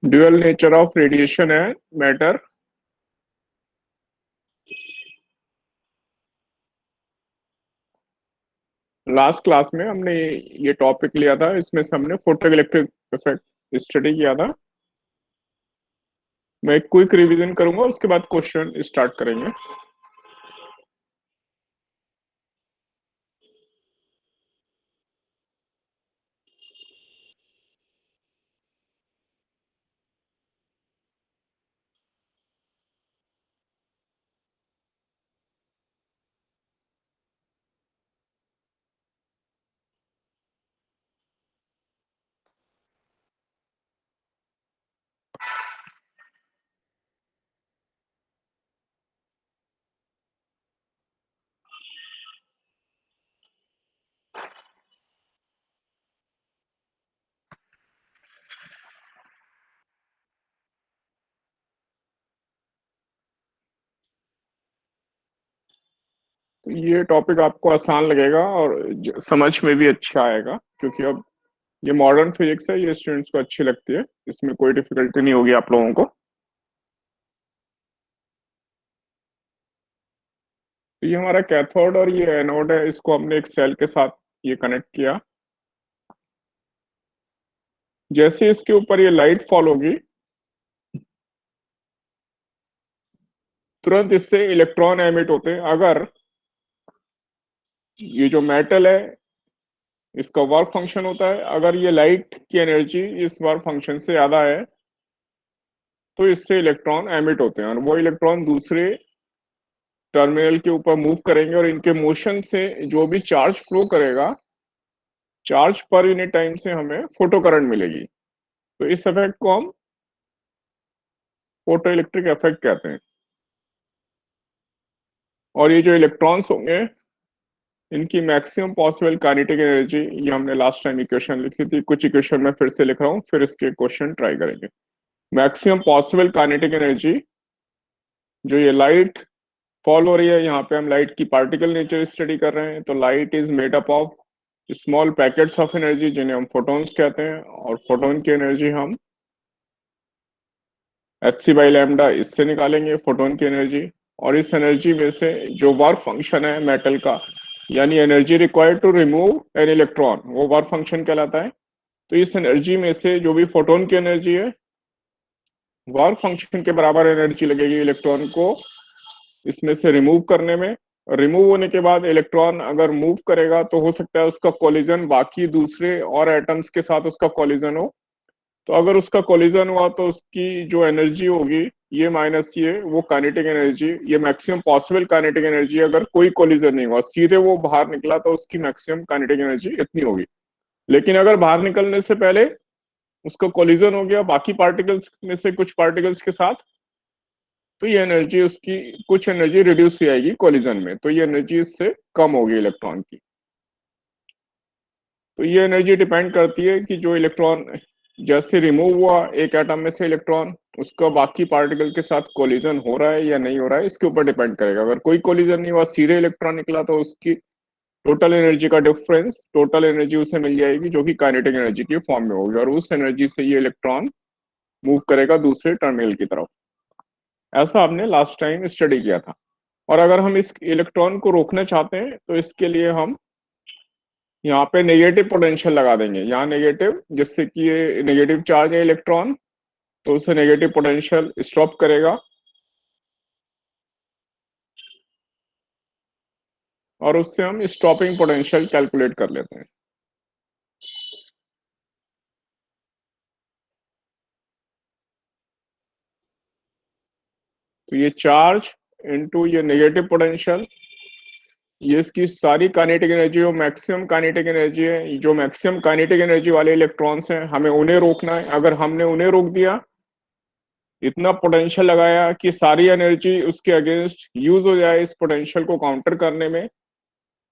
Dual nature of radiation है matter. Last class में हमने ये टॉपिक लिया था, इसमें से हमने फोटो इलेक्ट्रिक इफेक्ट स्टडी किया था। मैं एक क्विक रिवीजन करूंगा, उसके बाद क्वेश्चन स्टार्ट करेंगे। तो ये टॉपिक आपको आसान लगेगा और समझ में भी अच्छा आएगा, क्योंकि अब ये मॉडर्न फिजिक्स है, ये स्टूडेंट्स को अच्छी लगती है। इसमें कोई डिफिकल्टी नहीं होगी आप लोगों को। तो ये हमारा कैथोड और ये एनोड है, इसको हमने एक सेल के साथ ये कनेक्ट किया। जैसे इसके ऊपर ये लाइट फॉल होगी, तुरंत इससे इलेक्ट्रॉन एमिट होते हैं। अगर ये जो मेटल है, इसका वर्क फंक्शन होता है, अगर ये लाइट की एनर्जी इस वर्क फंक्शन से ज्यादा है तो इससे इलेक्ट्रॉन एमिट होते हैं, और वो इलेक्ट्रॉन दूसरे टर्मिनल के ऊपर मूव करेंगे, और इनके मोशन से जो भी चार्ज फ्लो करेगा, चार्ज पर यूनिट टाइम से हमें फोटो करंट मिलेगी। तो इस इफेक्ट को हम फोटो इलेक्ट्रिक इफेक्ट कहते हैं। और ये जो इलेक्ट्रॉन्स होंगे, इनकी मैक्सिमम पॉसिबल काइनेटिक एनर्जी, ये हमने लास्ट टाइम इक्वेशन लिखी थी, कुछ इक्वेशन मैं फिर से लिख रहा हूँ, फिर इसके क्वेश्चन ट्राई करेंगे। मैक्सिमम पॉसिबल काइनेटिक एनर्जी, जो ये लाइट फॉल हो रही है, यहाँ पे हम लाइट की पार्टिकल नेचर स्टडी कर रहे हैं। तो light is made up of small packets of energy, जिन्हें हम फोटॉन्स कहते हैं, और फोटोन की एनर्जी हम hc/λ इससे निकालेंगे फोटोन की एनर्जी। और इस एनर्जी में से जो वर्क फंक्शन है मेटल का, यानी energy required to remove an electron, वो वर्क फंक्शन कहलाता है। तो इस एनर्जी में से जो भी फोटोन की एनर्जी है, वर्क फंक्शन के बराबर एनर्जी लगेगी इलेक्ट्रॉन को इसमें से रिमूव करने में। रिमूव होने के बाद इलेक्ट्रॉन अगर मूव करेगा तो हो सकता है उसका कोलिजन बाकी दूसरे और एटम्स के साथ उसका कोलिजन हो। तो अगर उसका कोलिजन हुआ तो उसकी जो एनर्जी होगी, ये माइनस ये काइनेटिक एनर्जी, ये मैक्सिमम पॉसिबल काइनेटिक एनर्जी। अगर कोई कोलिजन नहीं हुआ, सीधे वो बाहर निकला, तो उसकी मैक्सिमम काइनेटिक एनर्जी इतनी होगी। लेकिन अगर बाहर निकलने से पहले उसका कोलिजन हो गया बाकी पार्टिकल्स में से कुछ पार्टिकल्स के साथ, तो ये एनर्जी उसकी कुछ एनर्जी रिड्यूस हो जाएगी कोलिजन में, तो ये एनर्जी इससे कम होगी इलेक्ट्रॉन की। तो ये एनर्जी डिपेंड करती है कि जो इलेक्ट्रॉन जैसे रिमूव हुआ एक एटम में से इलेक्ट्रॉन, उसका बाकी पार्टिकल के साथ कोलिजन हो रहा है या नहीं हो रहा है, इसके ऊपर डिपेंड करेगा। अगर कोई कोलिजन नहीं हुआ, सीधे इलेक्ट्रॉन निकला, तो उसकी टोटल एनर्जी का डिफरेंस, टोटल एनर्जी उसे मिल जाएगी, जो कि काइनेटिक एनर्जी के फॉर्म में होगी, और उस एनर्जी से ये इलेक्ट्रॉन मूव करेगा दूसरे टर्मिनल की तरफ। ऐसा हमने लास्ट टाइम स्टडी किया था। और अगर हम इस इलेक्ट्रॉन को रोकना चाहते हैं, तो इसके लिए हम यहाँ पे नेगेटिव पोटेंशियल लगा देंगे, यहाँ नेगेटिव, जिससे कि ये नेगेटिव चार्ज है इलेक्ट्रॉन, तो उसे नेगेटिव पोटेंशियल स्टॉप करेगा, और उससे हम स्टॉपिंग पोटेंशियल कैलकुलेट कर लेते हैं। तो ये चार्ज इनटू ये नेगेटिव पोटेंशियल, ये इसकी सारी काइनेटिक एनर्जी, जो मैक्सिमम काइनेटिक एनर्जी है, जो मैक्सिमम काइनेटिक एनर्जी वाले इलेक्ट्रॉन्स हैं, हमें उन्हें रोकना है। अगर हमने उन्हें रोक दिया, इतना पोटेंशियल लगाया कि सारी एनर्जी उसके अगेंस्ट यूज हो जाए इस पोटेंशियल को काउंटर करने में,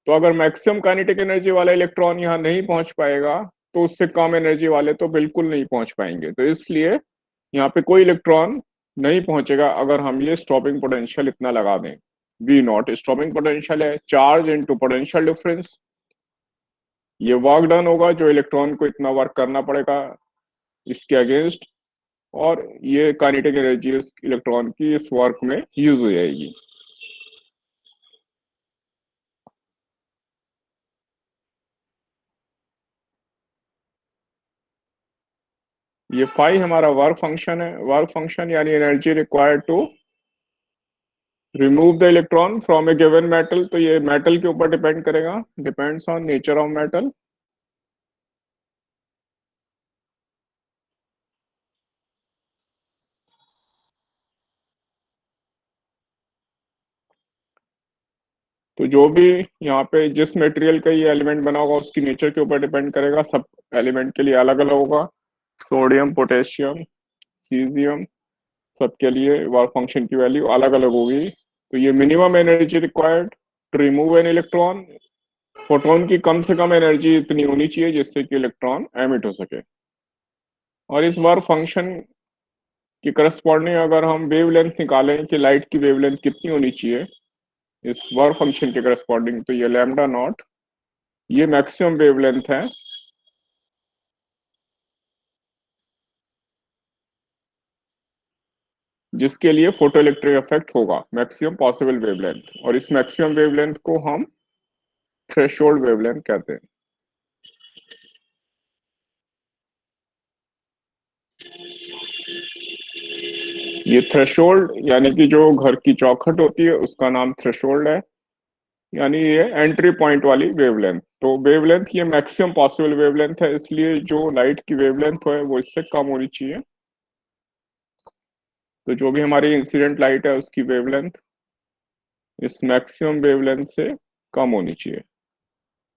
तो अगर मैक्सिमम काइनेटिक एनर्जी वाला इलेक्ट्रॉन यहाँ नहीं पहुंच पाएगा, तो उससे कम एनर्जी वाले तो बिल्कुल नहीं पहुंच पाएंगे। तो इसलिए यहाँ पे कोई इलेक्ट्रॉन नहीं पहुंचेगा अगर हम ये स्टॉपिंग पोटेंशियल इतना लगा दें। वी नॉट स्टॉपिंग पोटेंशियल है चार्ज इनटू पोटेंशियल डिफरेंस। ये वर्क डन होगा जो इलेक्ट्रॉन को इतना वर्क करना पड़ेगा इसके अगेंस्ट, और ये काइनेटिक एनर्जी उस इलेक्ट्रॉन की इस वर्क में यूज हो जाएगी। ये फाई हमारा वर्क फंक्शन है। वर्क फंक्शन यानी energy required to remove the electron from a given metal. तो ये मेटल के ऊपर डिपेंड करेगा, depends on nature of metal. तो जो भी यहाँ पे जिस मटेरियल का ये एलिमेंट बना होगा उसकी नेचर के ऊपर डिपेंड करेगा। सब एलिमेंट के लिए अलग अलग होगा। सोडियम, पोटेशियम, सीजियम, सबके लिए वर्क फंक्शन की वैल्यू अलग अलग होगी। तो ये minimum energy required to remove an electron, photon की कम से कम एनर्जी इतनी होनी चाहिए जिससे कि इलेक्ट्रॉन एमिट हो सके। और इस वर्क फंक्शन की करस्पॉन्डिंग अगर हम वेवलेंथ निकालें कि लाइट की वेवलेंथ कितनी होनी चाहिए इस वर्क फंक्शन के करस्पॉन्डिंग, तो ये लैम्डा नॉट, ये मैक्सिमम वेवलेंथ है जिसके लिए फोटो इलेक्ट्रिक इफेक्ट होगा, मैक्सिमम पॉसिबल वेवलेंथ। और इस मैक्सिमम वेवलेंथ को हम थ्रेशोल्ड वेवलेंथ कहते हैं। ये थ्रेशोल्ड यानी कि जो घर की चौखट होती है उसका नाम थ्रेशोल्ड है, यानी ये एंट्री पॉइंट वाली वेवलेंथ। तो वेवलेंथ ये मैक्सिमम पॉसिबल वेवलेंथ है, इसलिए जो लाइट की वेवलेंथ है वो इससे कम होनी चाहिए। तो जो भी हमारी इंसिडेंट लाइट है उसकी वेवलेंथ इस मैक्सिमम वेवलेंथ से कम होनी चाहिए,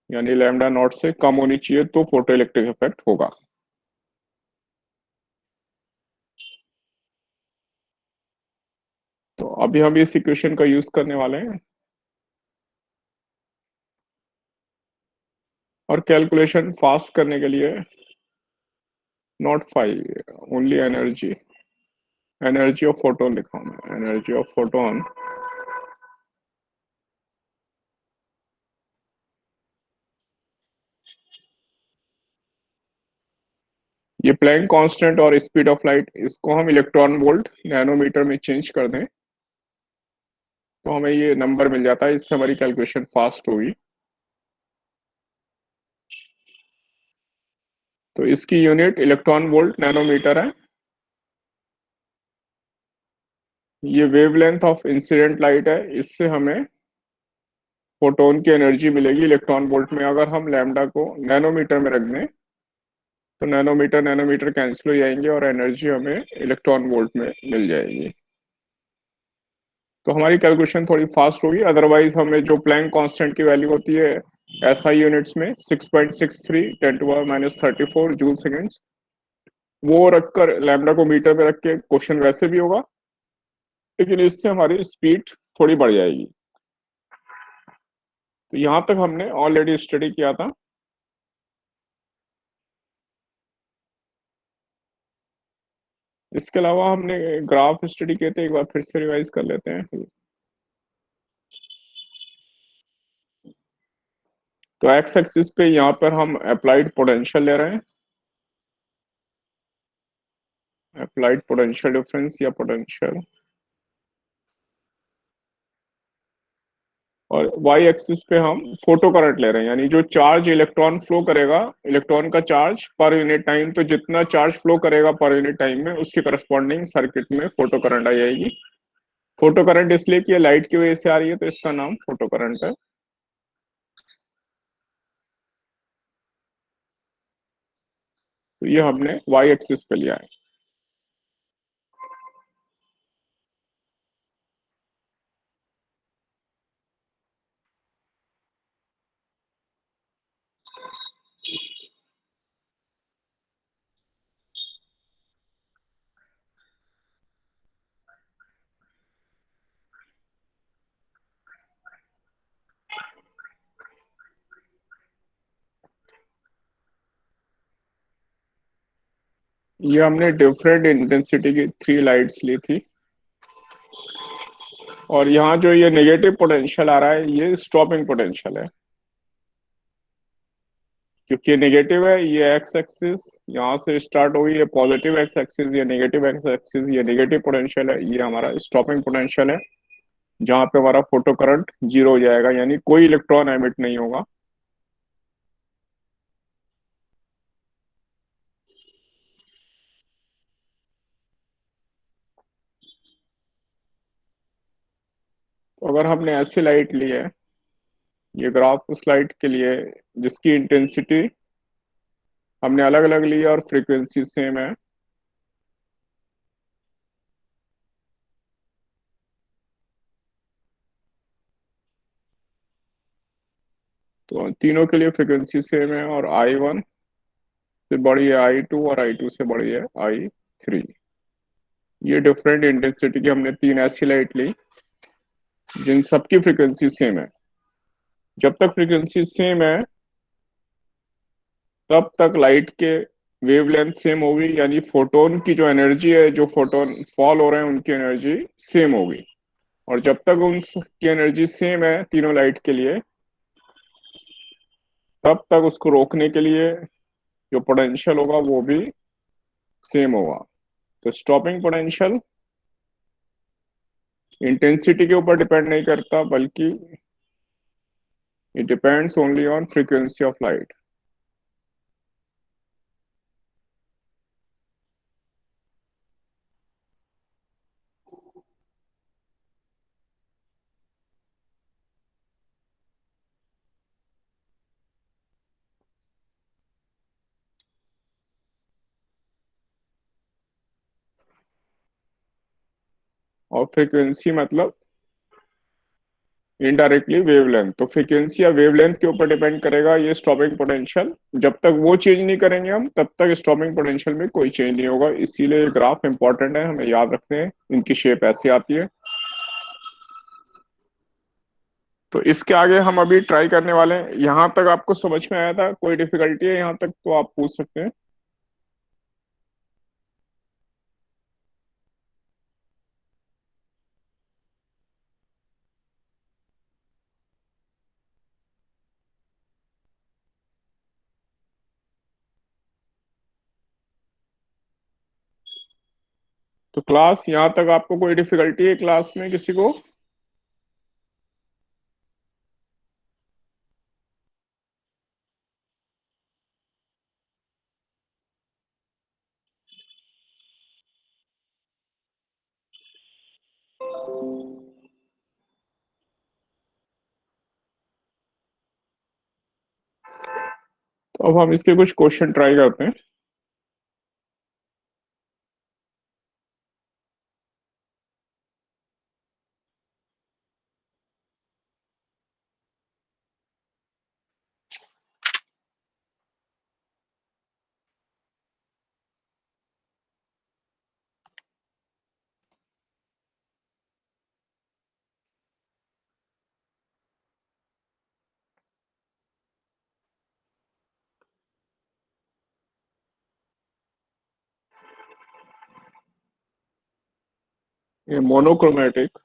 यानी लैम्डा नॉट से कम होनी चाहिए, तो फोटो इलेक्ट्रिक इफेक्ट होगा। तो अभी हम इस इक्वेशन का यूज करने वाले हैं और कैलकुलेशन फास्ट करने के लिए। Not five, only energy, energy of photon लिखा हूं मैं, एनर्जी ऑफ फोटोन। ये प्लैंक कांस्टेंट और स्पीड ऑफ लाइट, इसको हम इलेक्ट्रॉन वोल्ट नैनोमीटर में चेंज कर दें तो हमें ये नंबर मिल जाता है। इससे हमारी कैलकुलेशन फास्ट होगी। तो इसकी यूनिट इलेक्ट्रॉन वोल्ट नैनोमीटर है। ये वेवलेंथ ऑफ इंसिडेंट लाइट है, इससे हमें फोटोन की एनर्जी मिलेगी इलेक्ट्रॉन वोल्ट में। अगर हम लैम्डा को नैनोमीटर में रख दें तो नैनोमीटर नैनोमीटर कैंसिल हो जाएंगे और एनर्जी हमें इलेक्ट्रॉन वोल्ट में मिल जाएगी। तो हमारी कैलकुलेशन थोड़ी फास्ट होगी। अदरवाइज हमें जो प्लैंक कांस्टेंट की वैल्यू होती है एसआई यूनिट्स में 6.63 10⁻⁻34 जूल सेकेंड्स, वो रखकर लैम्डा को मीटर में रख के क्वेश्चन वैसे भी होगा, लेकिन इससे हमारी स्पीड थोड़ी बढ़ जाएगी। तो यहाँ तक हमने ऑलरेडी स्टडी किया था। इसके अलावा हमने ग्राफ स्टडी किए थे, एक बार फिर से रिवाइज कर लेते हैं। तो एक्स एक्सिस पे यहाँ पर हम अप्लाइड पोटेंशियल ले रहे हैं, अप्लाइड पोटेंशियल डिफरेंस या पोटेंशियल। और वाई एक्सिस पे हम फोटो करंट ले रहे हैं, यानी जो चार्ज इलेक्ट्रॉन फ्लो करेगा, इलेक्ट्रॉन का चार्ज पर यूनिट टाइम, तो जितना चार्ज फ्लो करेगा पर यूनिट टाइम में उसके करस्पॉन्डिंग सर्किट में फोटो करंट आ जाएगी। फोटो करंट इसलिए कि लाइट की वजह से आ रही है तो इसका नाम फोटो करंट है। तो ये हमने वाई एक्सिस पे लिया है। ये हमने डिफरेंट इंटेंसिटी की 3 लाइट्स ली थी। और यहाँ जो ये नेगेटिव पोटेंशियल आ रहा है ये स्टॉपिंग पोटेंशियल है, क्योंकि ये नेगेटिव है, ये एक्स एक्सिस यहाँ से स्टार्ट हुई, ये पॉजिटिव एक्स एक्सिस, ये नेगेटिव एक्स एक्सिस, ये नेगेटिव पोटेंशियल है, ये हमारा स्टॉपिंग पोटेंशियल है, जहाँ पे हमारा फोटो करंट जीरो हो जाएगा, यानी कोई इलेक्ट्रॉन एमिट नहीं होगा। तो अगर हमने ऐसी लाइट ली है, ये ग्राफ उस लाइट के लिए जिसकी इंटेंसिटी हमने अलग अलग ली है और फ्रीक्वेंसी सेम है, तो तीनों के लिए फ्रीक्वेंसी सेम है, और I1 से बड़ी है I2 और I2 से बड़ी है I3। ये डिफरेंट इंटेंसिटी की हमने तीन ऐसी लाइट ली जिन सबकी फ्रीक्वेंसी सेम है। जब तक फ्रीक्वेंसी सेम है तब तक लाइट के वेवलेंथ सेम होगी, यानी फोटोन की जो एनर्जी है, जो फोटोन फॉल हो रहे हैं उनकी एनर्जी सेम होगी। और जब तक उनकी एनर्जी सेम है तीनों लाइट के लिए, तब तक उसको रोकने के लिए जो पोटेंशियल होगा वो भी सेम होगा। तो स्टॉपिंग पोटेंशियल इंटेंसिटी के ऊपर डिपेंड नहीं करता, बल्कि it depends only on frequency of light. और फ्रीक्वेंसी मतलब इनडायरेक्टली वेवलेंथ, तो फ्रीक्वेंसी या वेवलेंथ के ऊपर डिपेंड करेगा ये स्टॉपिंग पोटेंशियल। जब तक वो चेंज नहीं करेंगे हम, तब तक स्टॉपिंग पोटेंशियल में कोई चेंज नहीं होगा। इसीलिए ग्राफ इंपॉर्टेंट है, हमें याद रखते हैं। इनकी शेप ऐसी आती है। तो इसके आगे हम अभी ट्राई करने वाले हैं। यहाँ तक आपको समझ में आया था? कोई डिफिकल्टी है यहाँ तक तो आप पूछ सकते हैं। तो क्लास यहाँ तक आपको कोई डिफिकल्टी है क्लास में किसी को? तो अब हम इसके कुछ क्वेश्चन ट्राई करते हैं। ये monochromatic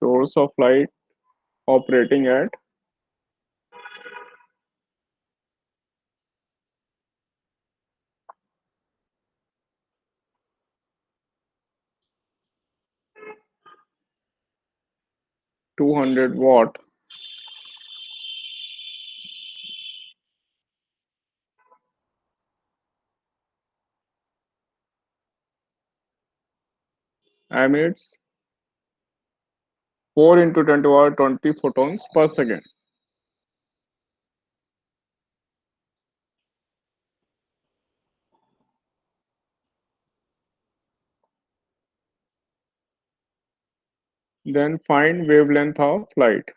source of light operating eight 200 watt emits 4 into 10 to the power 20 photons per second. Then find wavelength of light.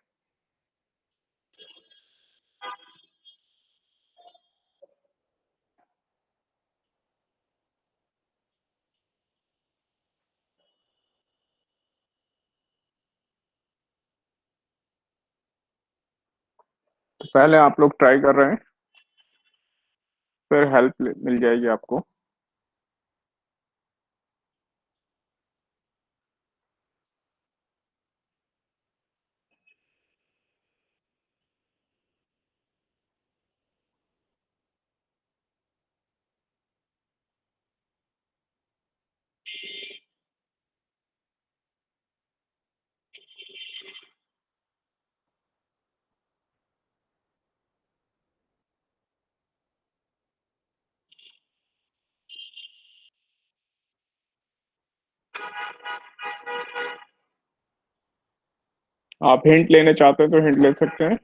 तो पहले आप लोग ट्राई कर रहे हैं। फिर हेल्प मिल जाएगी आपको। आप हिंट लेना चाहते हैं तो हिंट ले सकते हैं।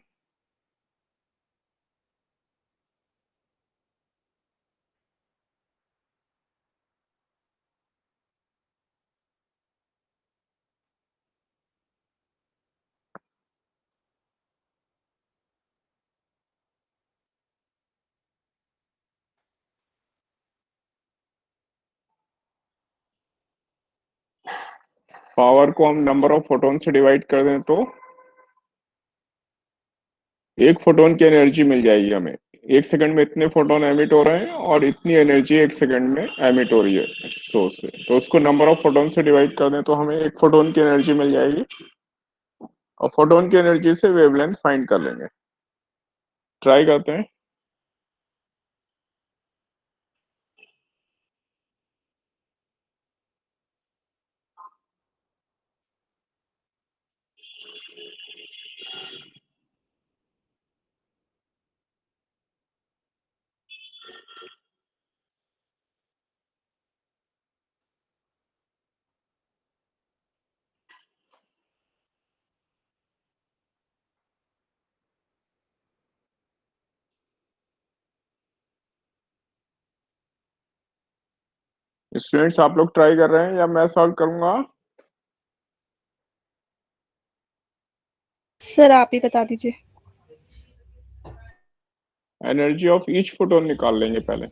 पावर को हम नंबर ऑफ फोटोन से डिवाइड कर दें तो एक फोटोन की एनर्जी मिल जाएगी हमें। एक सेकंड में इतने फोटोन एमिट हो रहे हैं और इतनी एनर्जी एक सेकंड में एमिट हो रही है सोर्स से। तो उसको नंबर ऑफ फोटोन से डिवाइड कर दें तो हमें एक फोटोन की एनर्जी मिल जाएगी। और फोटोन की एनर्जी से वेवलेंथ फाइंड कर लेंगे। ट्राई करते हैं। स्टूडेंट्स आप लोग ट्राई कर रहे हैं या मैं सॉल्व करूंगा? सर आप ही बता दीजिए। एनर्जी ऑफ ईच फोटोन निकाल लेंगे पहले।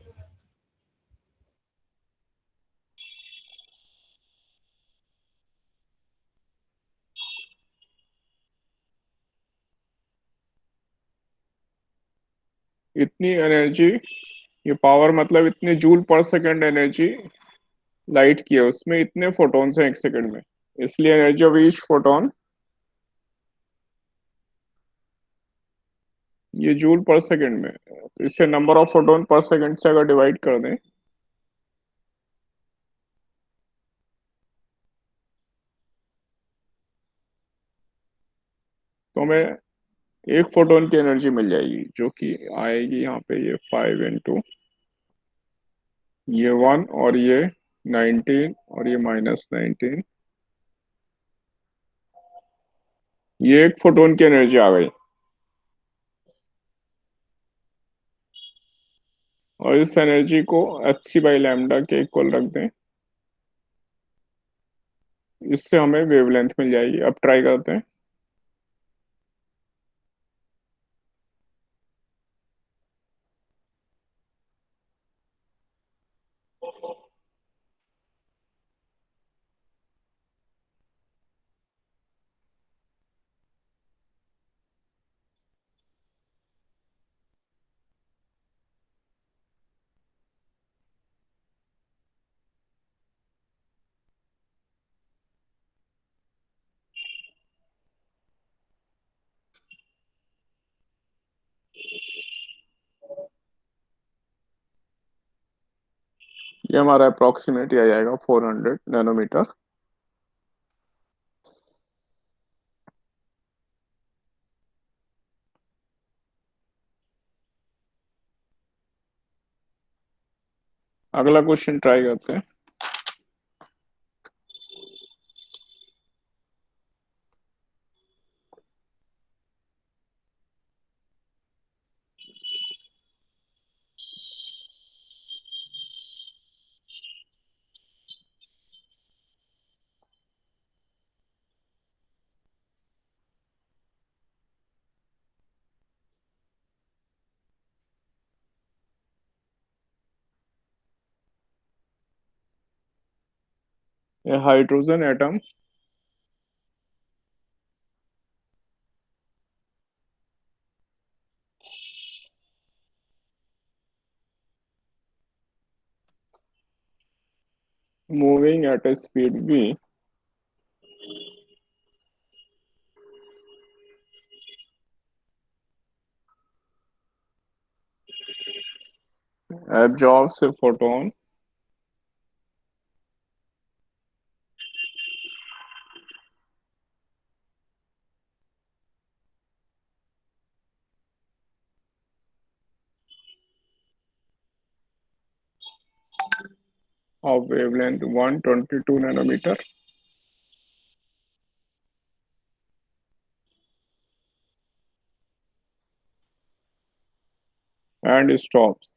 इतनी एनर्जी, ये पावर मतलब इतने जूल पर सेकंड एनर्जी लाइट की है, उसमें इतने फोटॉन्स हैं एक सेकंड में। इसलिए एनर्जी ऑफ ईच फोटोन, ये जूल पर सेकंड में है। तो इसे नंबर ऑफ फोटोन पर सेकंड से अगर डिवाइड कर दें तो हमें एक फोटोन की एनर्जी मिल जाएगी, जो कि आएगी यहाँ पे ये 5 इंटू ये 1 और ये 19 और ये -19। ये एक फोटोन की एनर्जी आ गई। और इस एनर्जी को h/λ के इक्वल रख दें। इससे हमें वेवलेंथ मिल जाएगी। अब ट्राई करते हैं। ये हमारा अप्रोक्सीमेट आ जाएगा 400 नैनोमीटर। अगला क्वेश्चन ट्राई करते हैं। ये hydrogen atom moving at a speed v absorbs a photon of wavelength 122 nanometer and stops।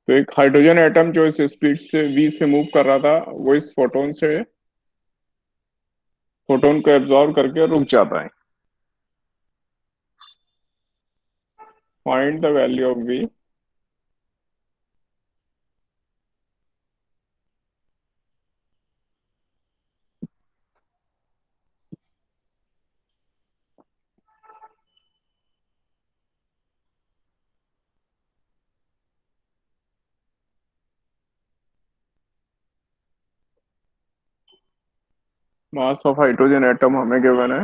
तो एक हाइड्रोजन एटम जो इस स्पीड से v से मूव कर रहा था वो इस फोटोन को एब्जॉर्ब करके रुक जाता है। Find the value of v mass of hydrogen atom हमें गिवन है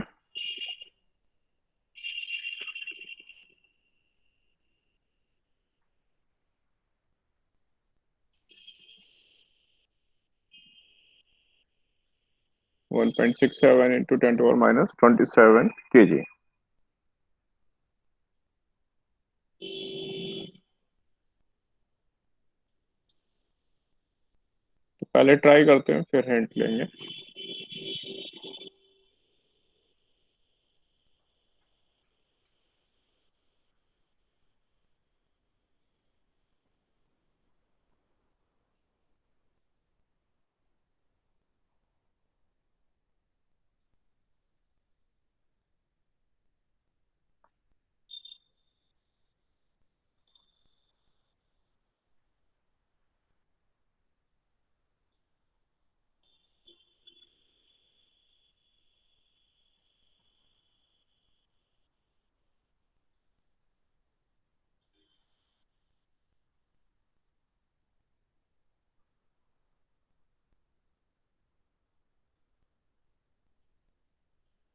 1.67 into 10 to the power minus 27 kg। तो पहले ट्राई करते हैं फिर हिंट लेंगे।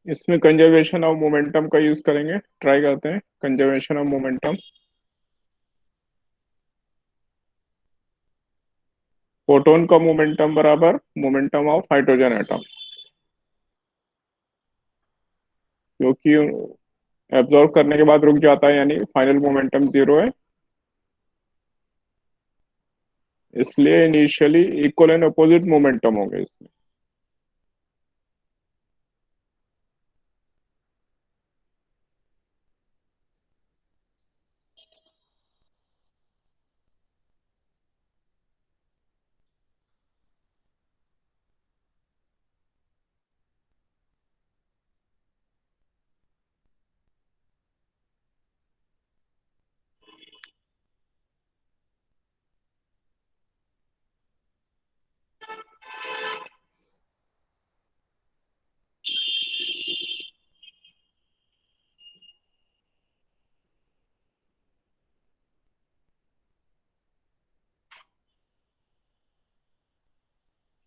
इसमें कंजर्वेशन ऑफ मोमेंटम का यूज करेंगे। ट्राई करते हैं कंजर्वेशन ऑफ मोमेंटम। फोटोन का मोमेंटम बराबर मोमेंटम ऑफ हाइड्रोजन एटम, क्योंकि एब्जॉर्ब करने के बाद रुक जाता है यानी फाइनल मोमेंटम जीरो है, इसलिए initially equal and opposite momentum होंगे इसमें।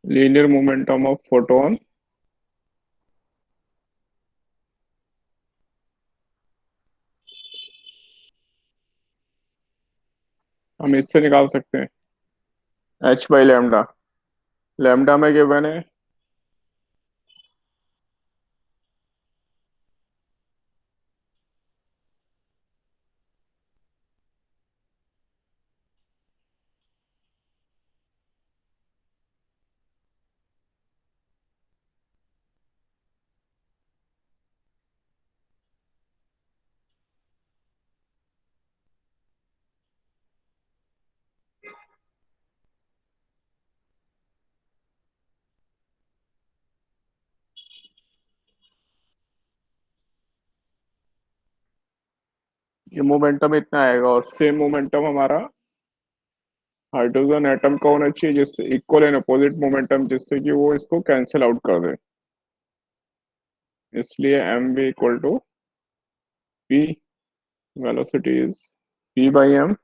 लीनियर मोमेंटम ऑफ फोटोन हम इससे निकाल सकते हैं h बाई लैम्डा। लैम्डा में गिवन है ये मोमेंटम इतना आएगा और सेम मोमेंटम हमारा हाइड्रोजन एटम का होना चाहिए जिससे इक्वल एंड अपोजिट मोमेंटम, जिससे कि वो इसको कैंसिल आउट कर दे। इसलिए M V equal to P, velocity is p by M.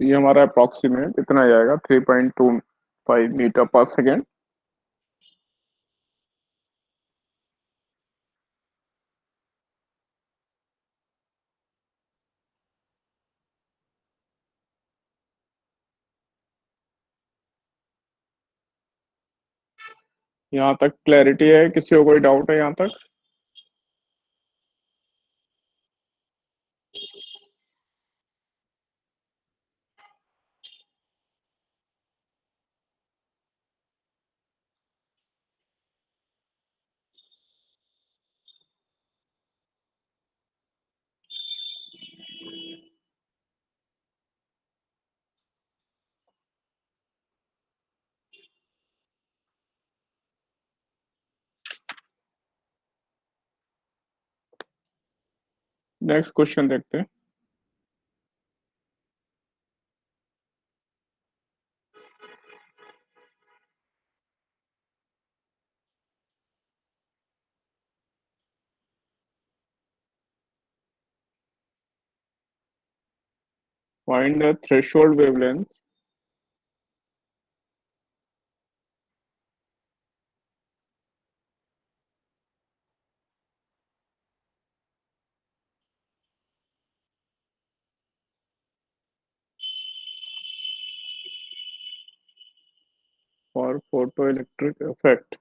ये हमारा अप्रॉक्सीमेट इतना जाएगा, 3.25 मीटर पर सेकेंड। यहाँ तक क्लैरिटी है? किसी को कोई डाउट है यहाँ तक? नेक्स्ट क्वेश्चन देखते हैं। Find the threshold wavelength for photo electric effect.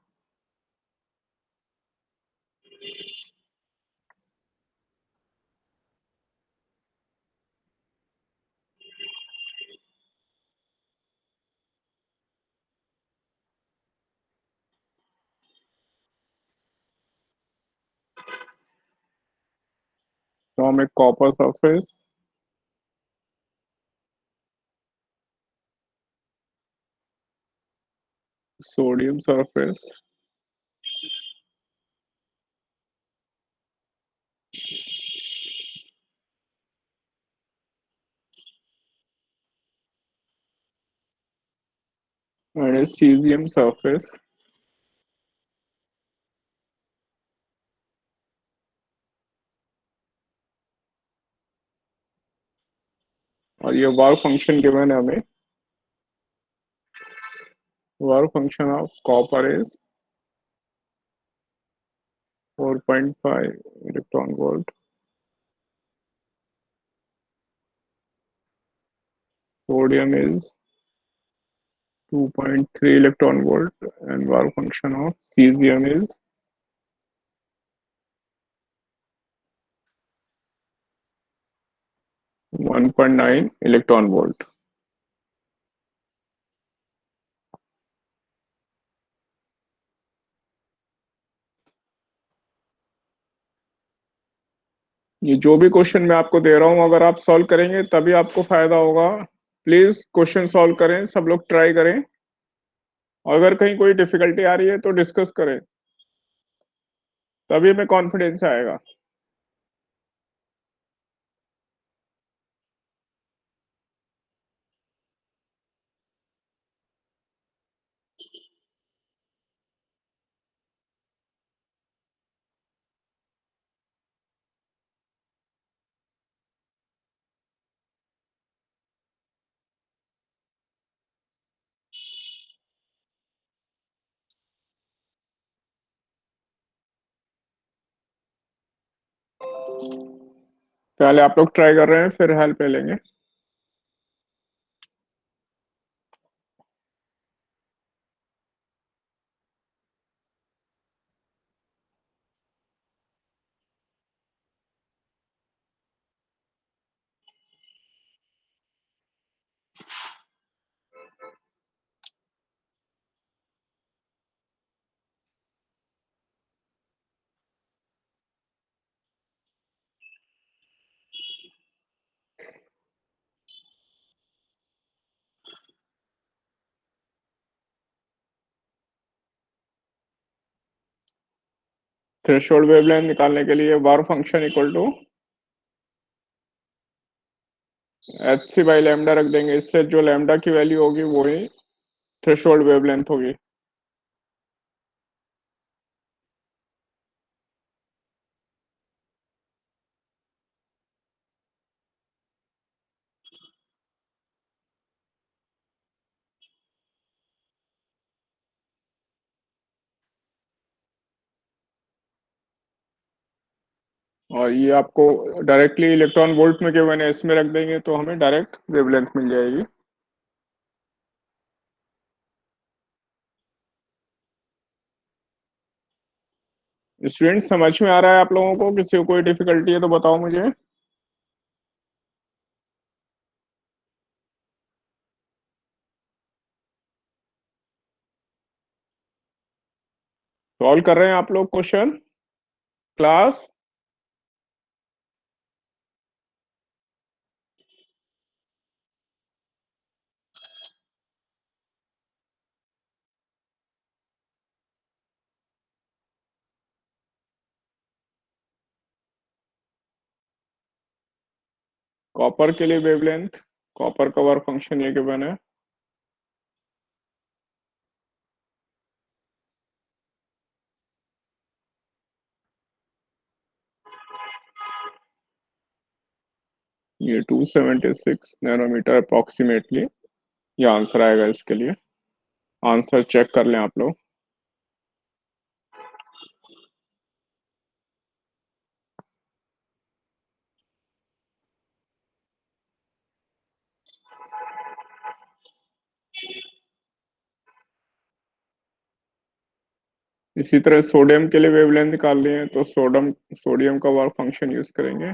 From A copper surface, sodium surface, and A caesium surface. और ये वर्क फंक्शन गिवन है हमें। Work function of copper is 4.5 electron volt. Sodium is 2.3 electron volt, and work function of cesium is 1.9 electron volt। ये जो भी question मैं आपको दे रहा हूँ, अगर आप सॉल्व करेंगे तभी आपको फायदा होगा। प्लीज क्वेश्चन सॉल्व करें, सब लोग ट्राई करें, और अगर कहीं कोई डिफिकल्टी आ रही है तो डिस्कस करें, तभी हमें कॉन्फिडेंस आएगा। पहले आप लोग ट्राई कर रहे हैं, फिर हेल्प ले लेंगे। थ्रेशोल्ड वेवलेंथ निकालने के लिए work function equal to H C by lambda रख देंगे। इससे जो लैम्डा की वैल्यू होगी वो ही थ्रेशोल्ड वेवलेंथ होगी। और ये आपको डायरेक्टली इलेक्ट्रॉन वोल्ट में केवन एस में रख देंगे तो हमें डायरेक्ट वेवलेंथ मिल जाएगी। स्टूडेंट समझ में आ रहा है आप लोगों को? किसी को कोई डिफिकल्टी है तो बताओ मुझे। सॉल्व कर रहे हैं आप लोग क्वेश्चन क्लास? कॉपर के लिए वेवलेंथ, कॉपर का वर्क फंक्शन ये गिवन है। ये 276 नैनोमीटर अप्रोक्सीमेटली, ये आंसर आएगा इसके लिए। आंसर चेक कर लें आप लोग। इसी तरह सोडियम के लिए वेवलेंथ निकाल लिए तो सोडियम सोडियम का वर्क फंक्शन यूज करेंगे।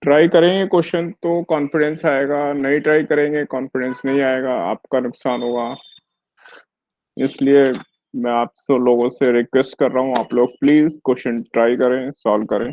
ट्राई करेंगे क्वेश्चन तो कॉन्फिडेंस आएगा, नहीं ट्राई करेंगे कॉन्फिडेंस नहीं आएगा, आपका नुकसान होगा। इसलिए मैं आप सब लोगों से रिक्वेस्ट कर रहा हूँ, आप लोग प्लीज क्वेश्चन ट्राई करें, सॉल्व करें।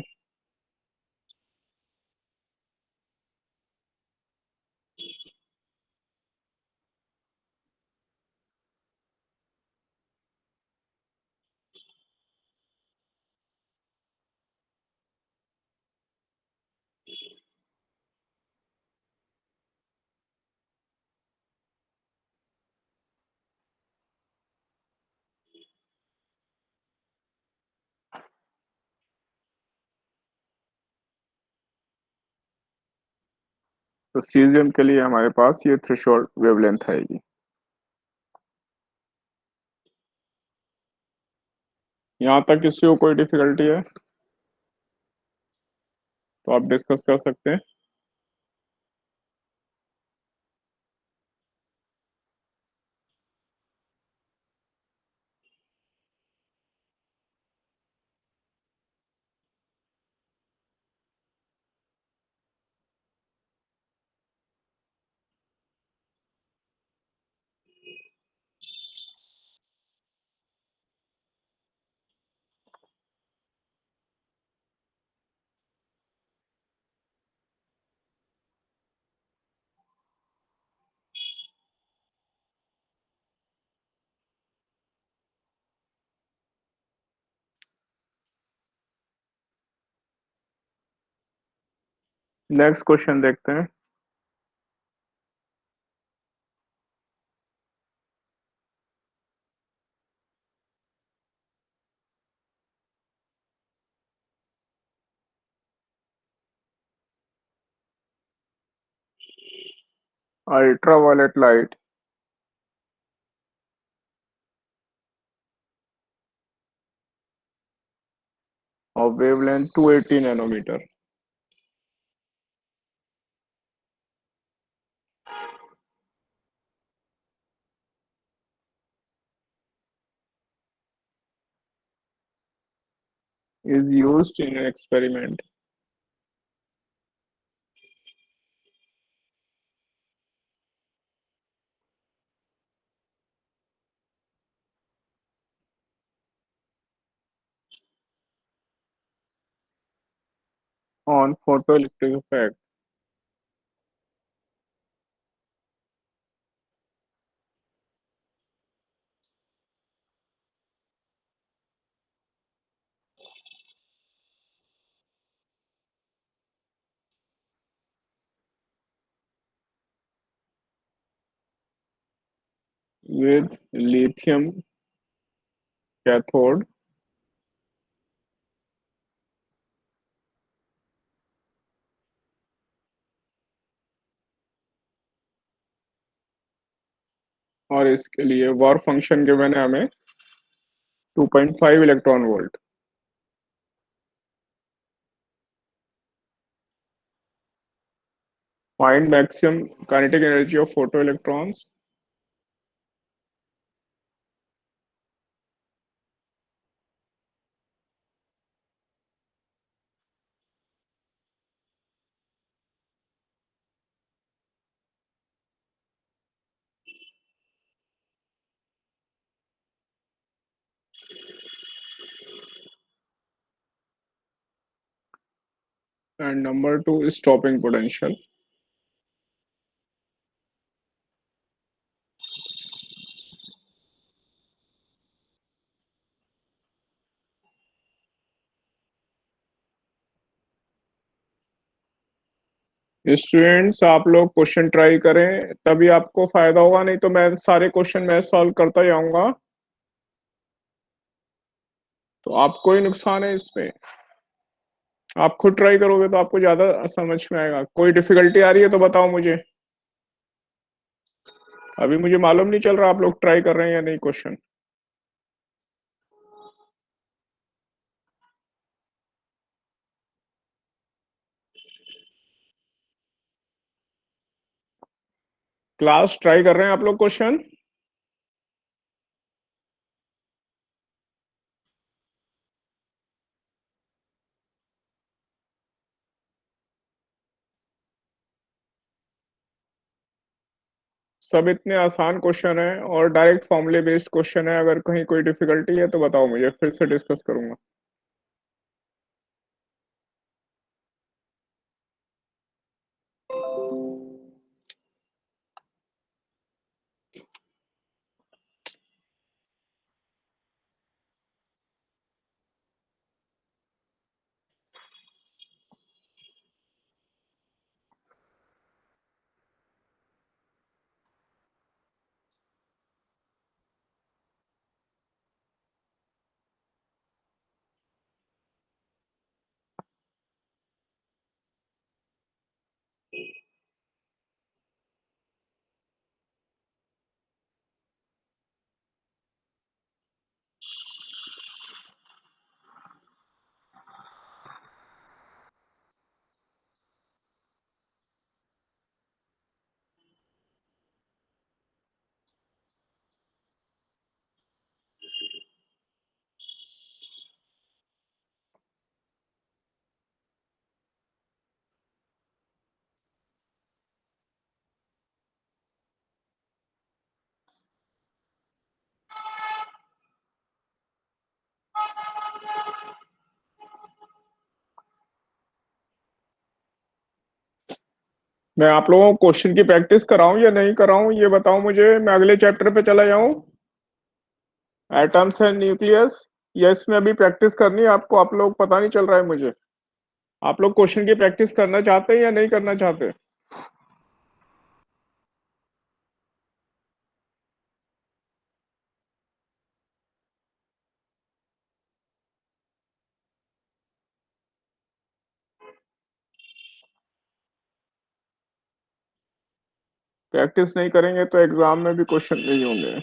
तो सीजियम के लिए हमारे पास ये थ्रेशोल्ड वेवलेंथ आएगी। यहाँ तक किसी को कोई डिफिकल्टी है तो आप डिस्कस कर सकते हैं। नेक्स्ट क्वेश्चन देखते हैं। Ultraviolet light of wavelength 280 nanometer is used in an experiment on photoelectric effect with lithium cathode और इसके लिए वर्क फंक्शन गिवन है हमें 2.5 electron volt. Find maximum kinetic energy of photo electrons. And number 2 stopping potential. Students आप लोग question try करें तभी आपको फायदा होगा, नहीं तो मैं सारे क्वेश्चन मैं सॉल्व करता जाऊंगा तो आपको ही नुकसान है इसमें। आप खुद ट्राई करोगे तो आपको ज्यादा समझ में आएगा। कोई डिफिकल्टी आ रही है तो बताओ मुझे। अभी मुझे मालूम नहीं चल रहा आप लोग ट्राई कर रहे हैं या नहीं क्वेश्चन। क्लास ट्राई कर रहे हैं आप लोग क्वेश्चन। सब इतने आसान क्वेश्चन है और डायरेक्ट फॉर्मूले बेस्ड क्वेश्चन है। अगर कहीं कोई डिफिकल्टी है तो बताओ मुझे, फिर से डिस्कस करूंगा। मैं आप लोगों को क्वेश्चन की प्रैक्टिस कराऊं या नहीं कराऊं ये बताओ मुझे। मैं अगले चैप्टर पे चला जाऊं, एटम्स एंड न्यूक्लियस। या इसमें अभी प्रैक्टिस करनी है आपको? आप लोग पता नहीं चल रहा है मुझे। आप लोग क्वेश्चन की प्रैक्टिस करना चाहते हैं या नहीं करना चाहते? प्रैक्टिस नहीं करेंगे तो एग्जाम में भी क्वेश्चन नहीं होंगे।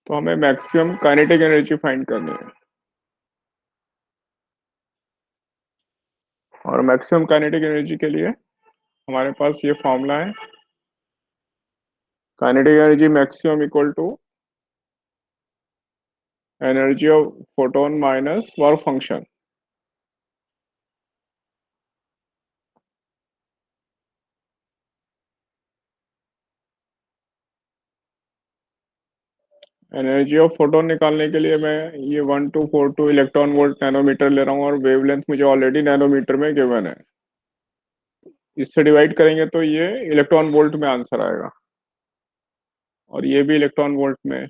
तो हमें मैक्सिमम काइनेटिक एनर्जी फाइंड करनी है। और मैक्सिमम काइनेटिक एनर्जी के लिए हमारे पास ये फॉर्मूला है। Kinetic energy maximum equal to energy of photon minus work function. Energy of photon निकालने के लिए मैं ये 1242 इलेक्ट्रॉन वोल्ट नैनोमीटर ले रहा हूँ और वेवलेंथ मुझे ऑलरेडी नैनोमीटर में गिवन है। इससे डिवाइड करेंगे तो ये इलेक्ट्रॉन वोल्ट में आंसर आएगा और ये भी इलेक्ट्रॉन वोल्ट में।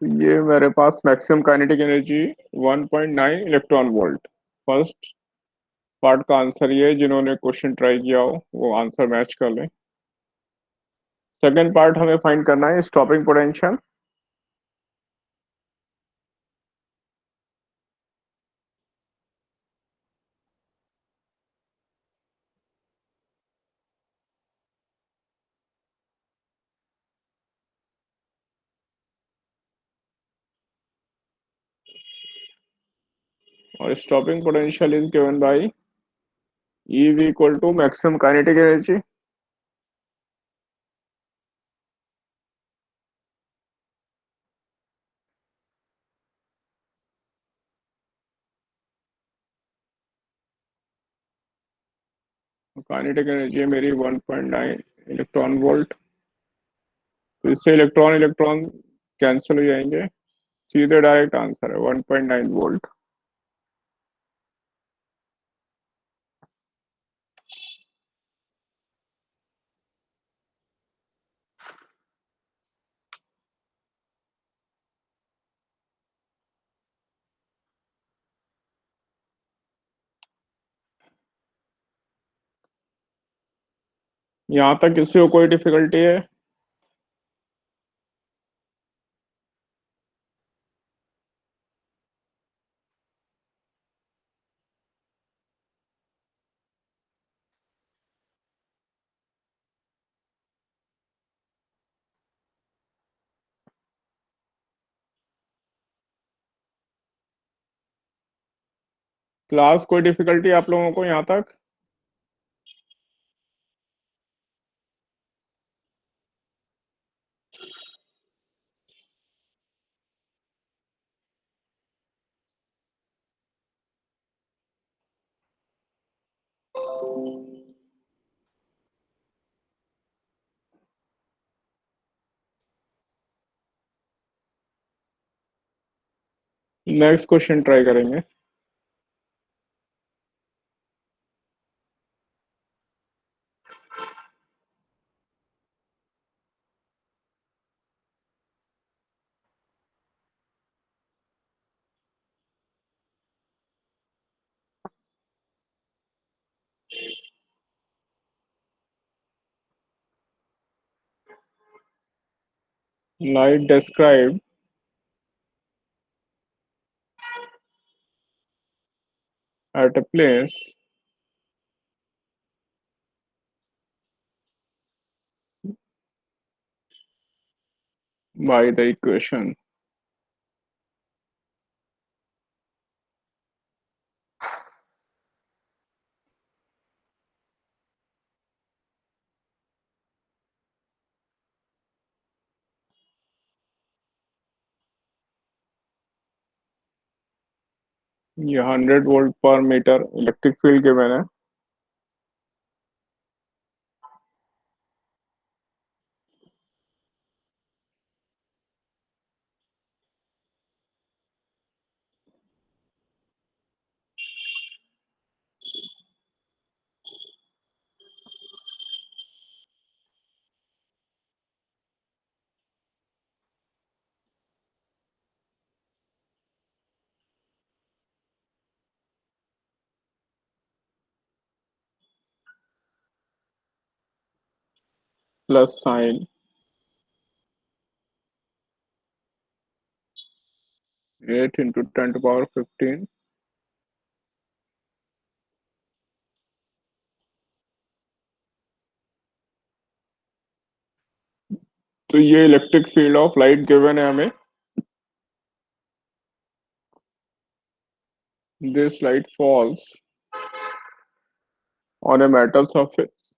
तो ये मेरे पास maximum kinetic energy 1.9 electron volt. First part का आंसर ये है, जिन्होंने क्वेश्चन ट्राई किया हो वो आंसर मैच कर लें। सेकेंड पार्ट हमें फाइंड करना है स्टॉपिंग पोटेंशियल। और stopping potential is given by E is equal to maximum kinetic energy. Kinetic energy है मेरी 1.9 इलेक्ट्रॉन वोल्ट। तो इससे इलेक्ट्रॉन इलेक्ट्रॉन कैंसिल हो जाएंगे, सीधे डायरेक्ट आंसर है 1.9 वोल्ट। यहाँ तक किसी को कोई डिफिकल्टी है? क्लास कोई डिफिकल्टी आप लोगों को यहाँ तक? नेक्स्ट क्वेश्चन ट्राई करेंगे। Light describe at a place by the equation. ये 100 वोल्ट पर मीटर इलेक्ट्रिक फील्ड के मैंने प्लस साइन 8 × 10⁻15। तो ये electric field of light given है हमें। This light falls on a metal surface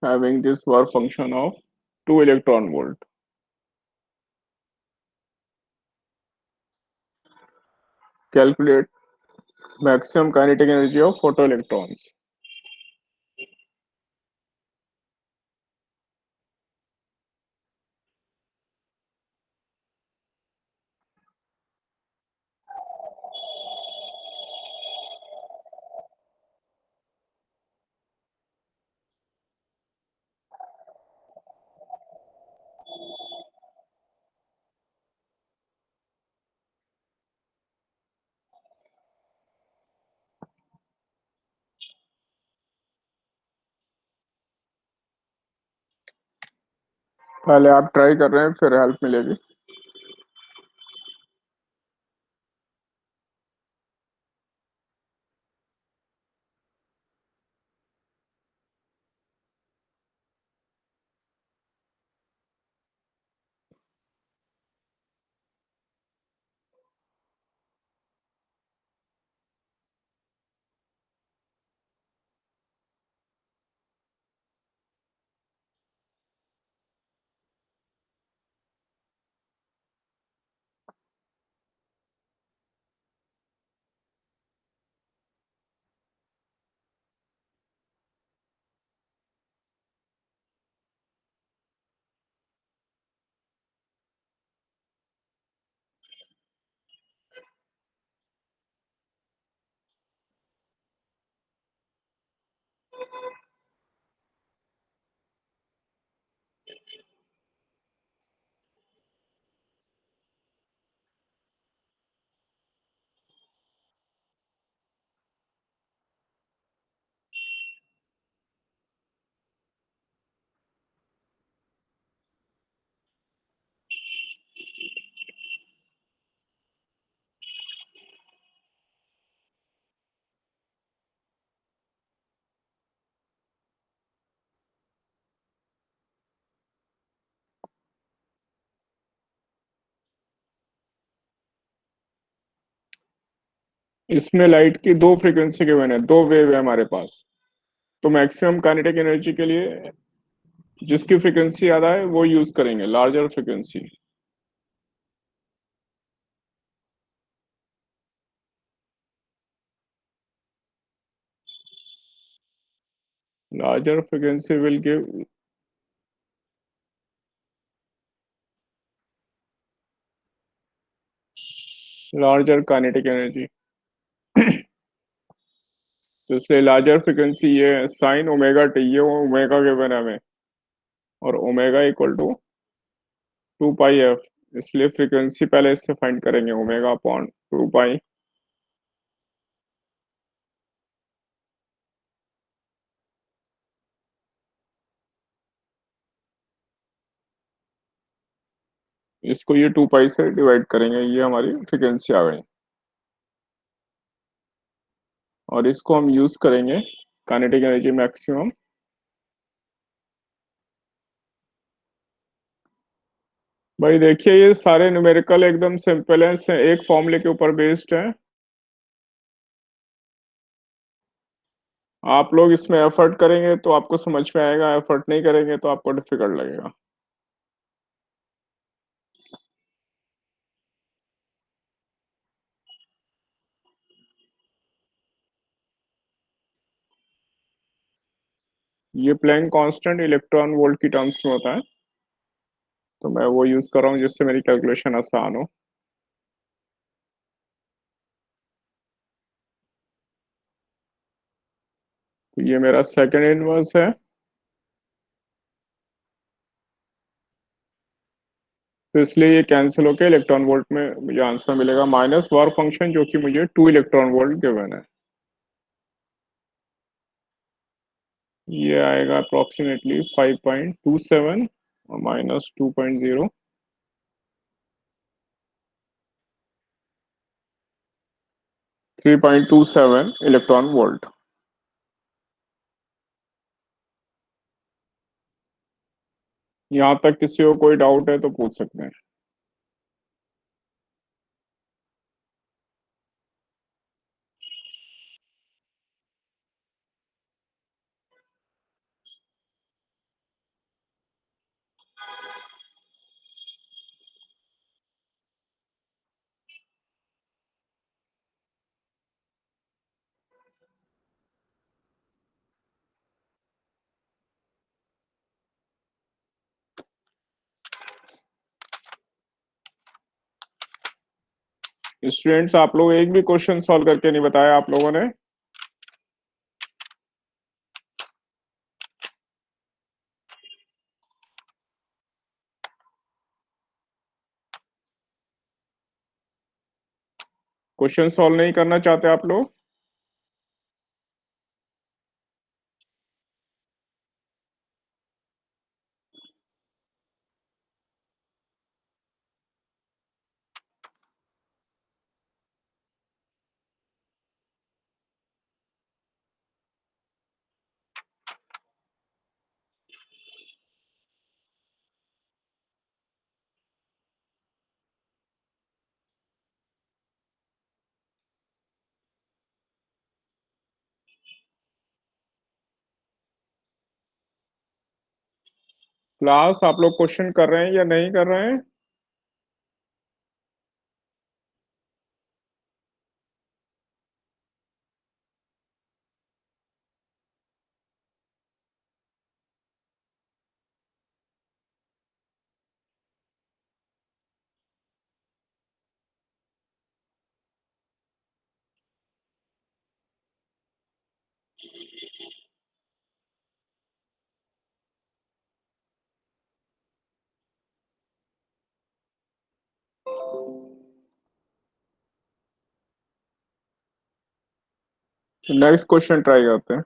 having this work function of 2 electron volt. Calculate maximum kinetic energy of photoelectrons. पहले आप try कर रहे हैं, फिर हेल्प मिलेगी। इसमें लाइट की दो फ्रीक्वेंसी गिवन है, दो वेव है हमारे पास। तो मैक्सिमम काइनेटिक एनर्जी के लिए जिसकी फ्रीक्वेंसी ज्यादा है वो यूज करेंगे, larger frequency. Larger frequency will give larger kinetic energy. तो इसलिए लार्जर फ्रीक्वेंसी ये है साइन ओमेगा टी, ये ओमेगा गिवन है हमें, और omega equal to 2 pi F. इसलिए फ्रीक्वेंसी पहले इससे फाइंड करेंगे, ओमेगा अपॉन 2 पाई। इसको ये 2 पाई से डिवाइड करेंगे, ये हमारी फ्रीक्वेंसी आ गई। और इसको हम यूज करेंगे काइनेटिक एनर्जी मैक्सिमम। भाई देखिए, ये सारे न्यूमेरिकल एकदम सिंपल हैं, एक फॉर्मूले के ऊपर बेस्ड हैं। आप लोग इसमें एफर्ट करेंगे तो आपको समझ में आएगा, एफर्ट नहीं करेंगे तो आपको डिफिकल्ट लगेगा। ये प्लैंक कांस्टेंट इलेक्ट्रॉन वोल्ट की टर्म्स में होता है, तो मैं वो यूज कर रहा हूँ जिससे मेरी कैलकुलेशन आसान हो। तो ये मेरा सेकंड इनवर्स है। तो इसलिए ये कैंसिल होकर इलेक्ट्रॉन वोल्ट में मुझे आंसर मिलेगा, माइनस वर्क फंक्शन जो कि मुझे 2 इलेक्ट्रॉन वोल्ट गिवन है। ये आएगा अप्रोक्सीमेटली 5.27 और माइनस 2.0, 3.27 इलेक्ट्रॉन वोल्ट। यहाँ तक किसी को कोई डाउट है तो पूछ सकते हैं। स्टूडेंट्स, आप लोग एक भी क्वेश्चन सॉल्व करके नहीं बताया आप लोगों ने। क्वेश्चन सॉल्व नहीं करना चाहते आप लोग? क्लास आप लोग क्वेश्चन कर रहे हैं या नहीं कर रहे हैं? तो नेक्स्ट क्वेश्चन ट्राई करते हैं।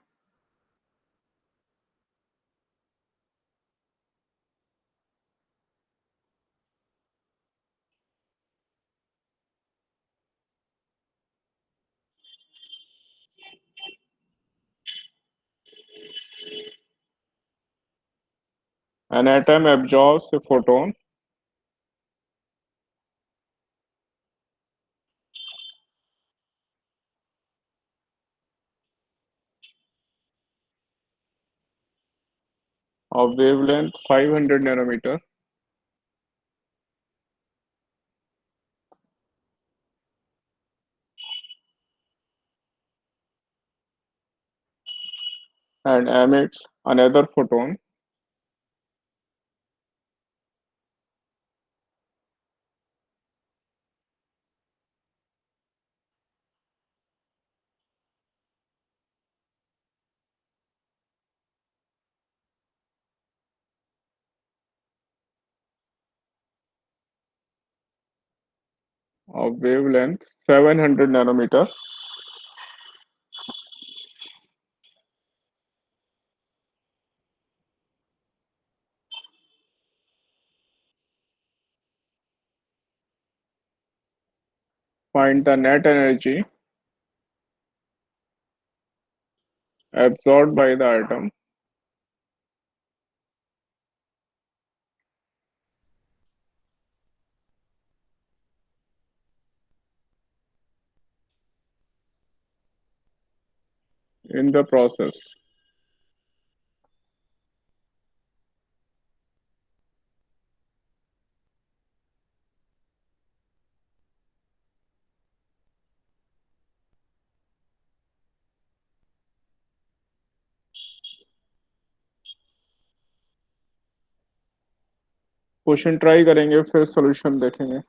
An atom absorbs a photon of wavelength 500 nanometer and emits another photon of wavelength 700 nanometer. Find the net energy absorbed by the atom in the process. Question try करेंगे फिर solution देखेंगे।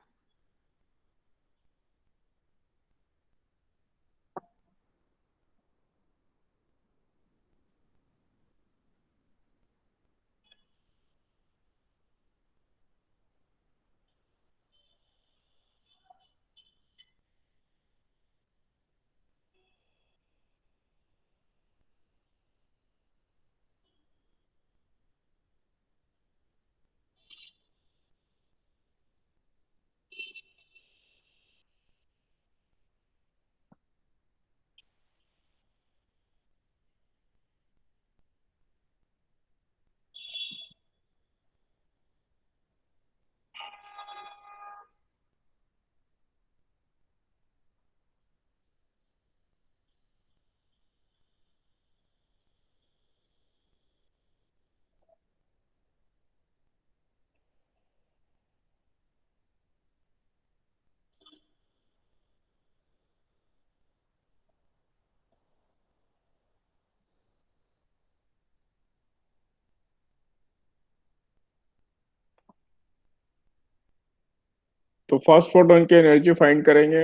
तो first photon की energy find करेंगे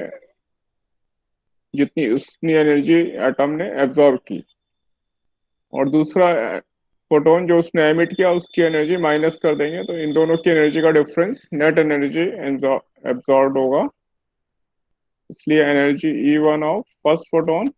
जितनी उतनी energy atom ने absorb की, और दूसरा फोटोन जो उसने एमिट किया उसकी एनर्जी माइनस कर देंगे, तो इन दोनों की एनर्जी का डिफरेंस नेट एनर्जी एब्जॉर्ब होगा। इसलिए energy E1 of first photon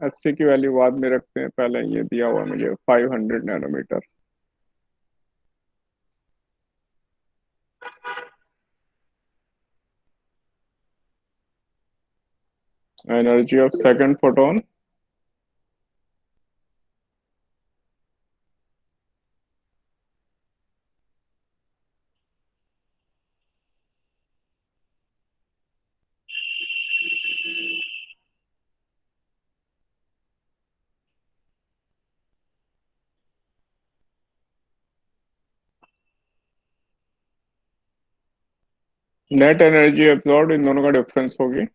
HC की वैल्यू बाद में रखते हैं, पहले ये दिया हुआ मुझे 500 nanometre. Energy of second photon net energy absorb इन दोनों का डिफरेंस होगी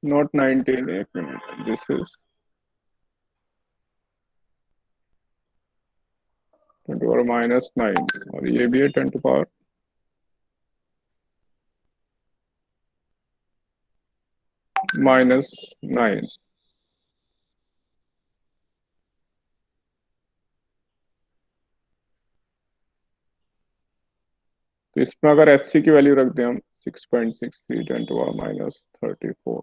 0.19 एक मिनट दिस इज 10⁻⁹ और ये भी है 10⁻⁹। तो इसमें अगर एससी की वैल्यू रख दें हम 6.63 10⁻⁻34।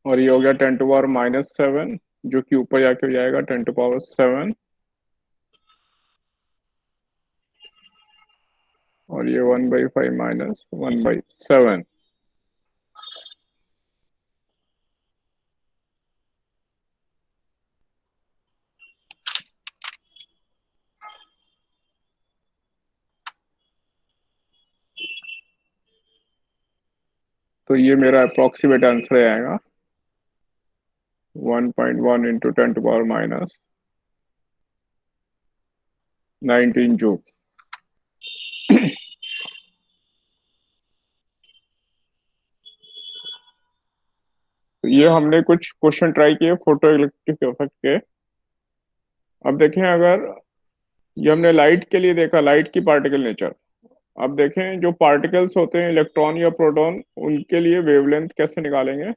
और ये हो गया 10⁻⁻7 जो कि ऊपर जाके हो जाएगा 10⁻7 और ये 1/5 माइनस 1/7। तो ये मेरा अप्रोक्सीमेट आंसर आएगा 1.1 इंटू 10⁻⁹ जूल। तो ये हमने कुछ क्वेश्चन ट्राई किए फोटो इलेक्ट्रिक इफेक्ट के। अब देखें अगर ये हमने लाइट के लिए देखा, लाइट की पार्टिकल नेचर। अब देखें जो पार्टिकल्स होते हैं इलेक्ट्रॉन या प्रोटॉन, उनके लिए वेवलेंथ कैसे निकालेंगे।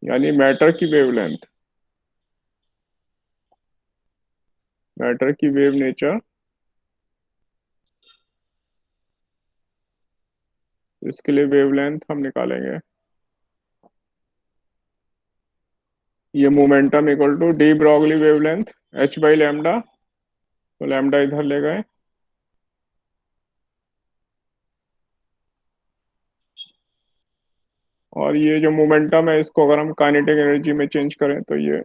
यानी मैटर की वेवलेंथ, मैटर की वेव नेचर, इसके लिए वेवलेंथ हम निकालेंगे। ये momentum equal to de Broglie wavelength h/λ। तो लैम्डा इधर ले गए और ये जो मोमेंटम है इसको अगर हम काइनेटिक एनर्जी में चेंज करें तो ये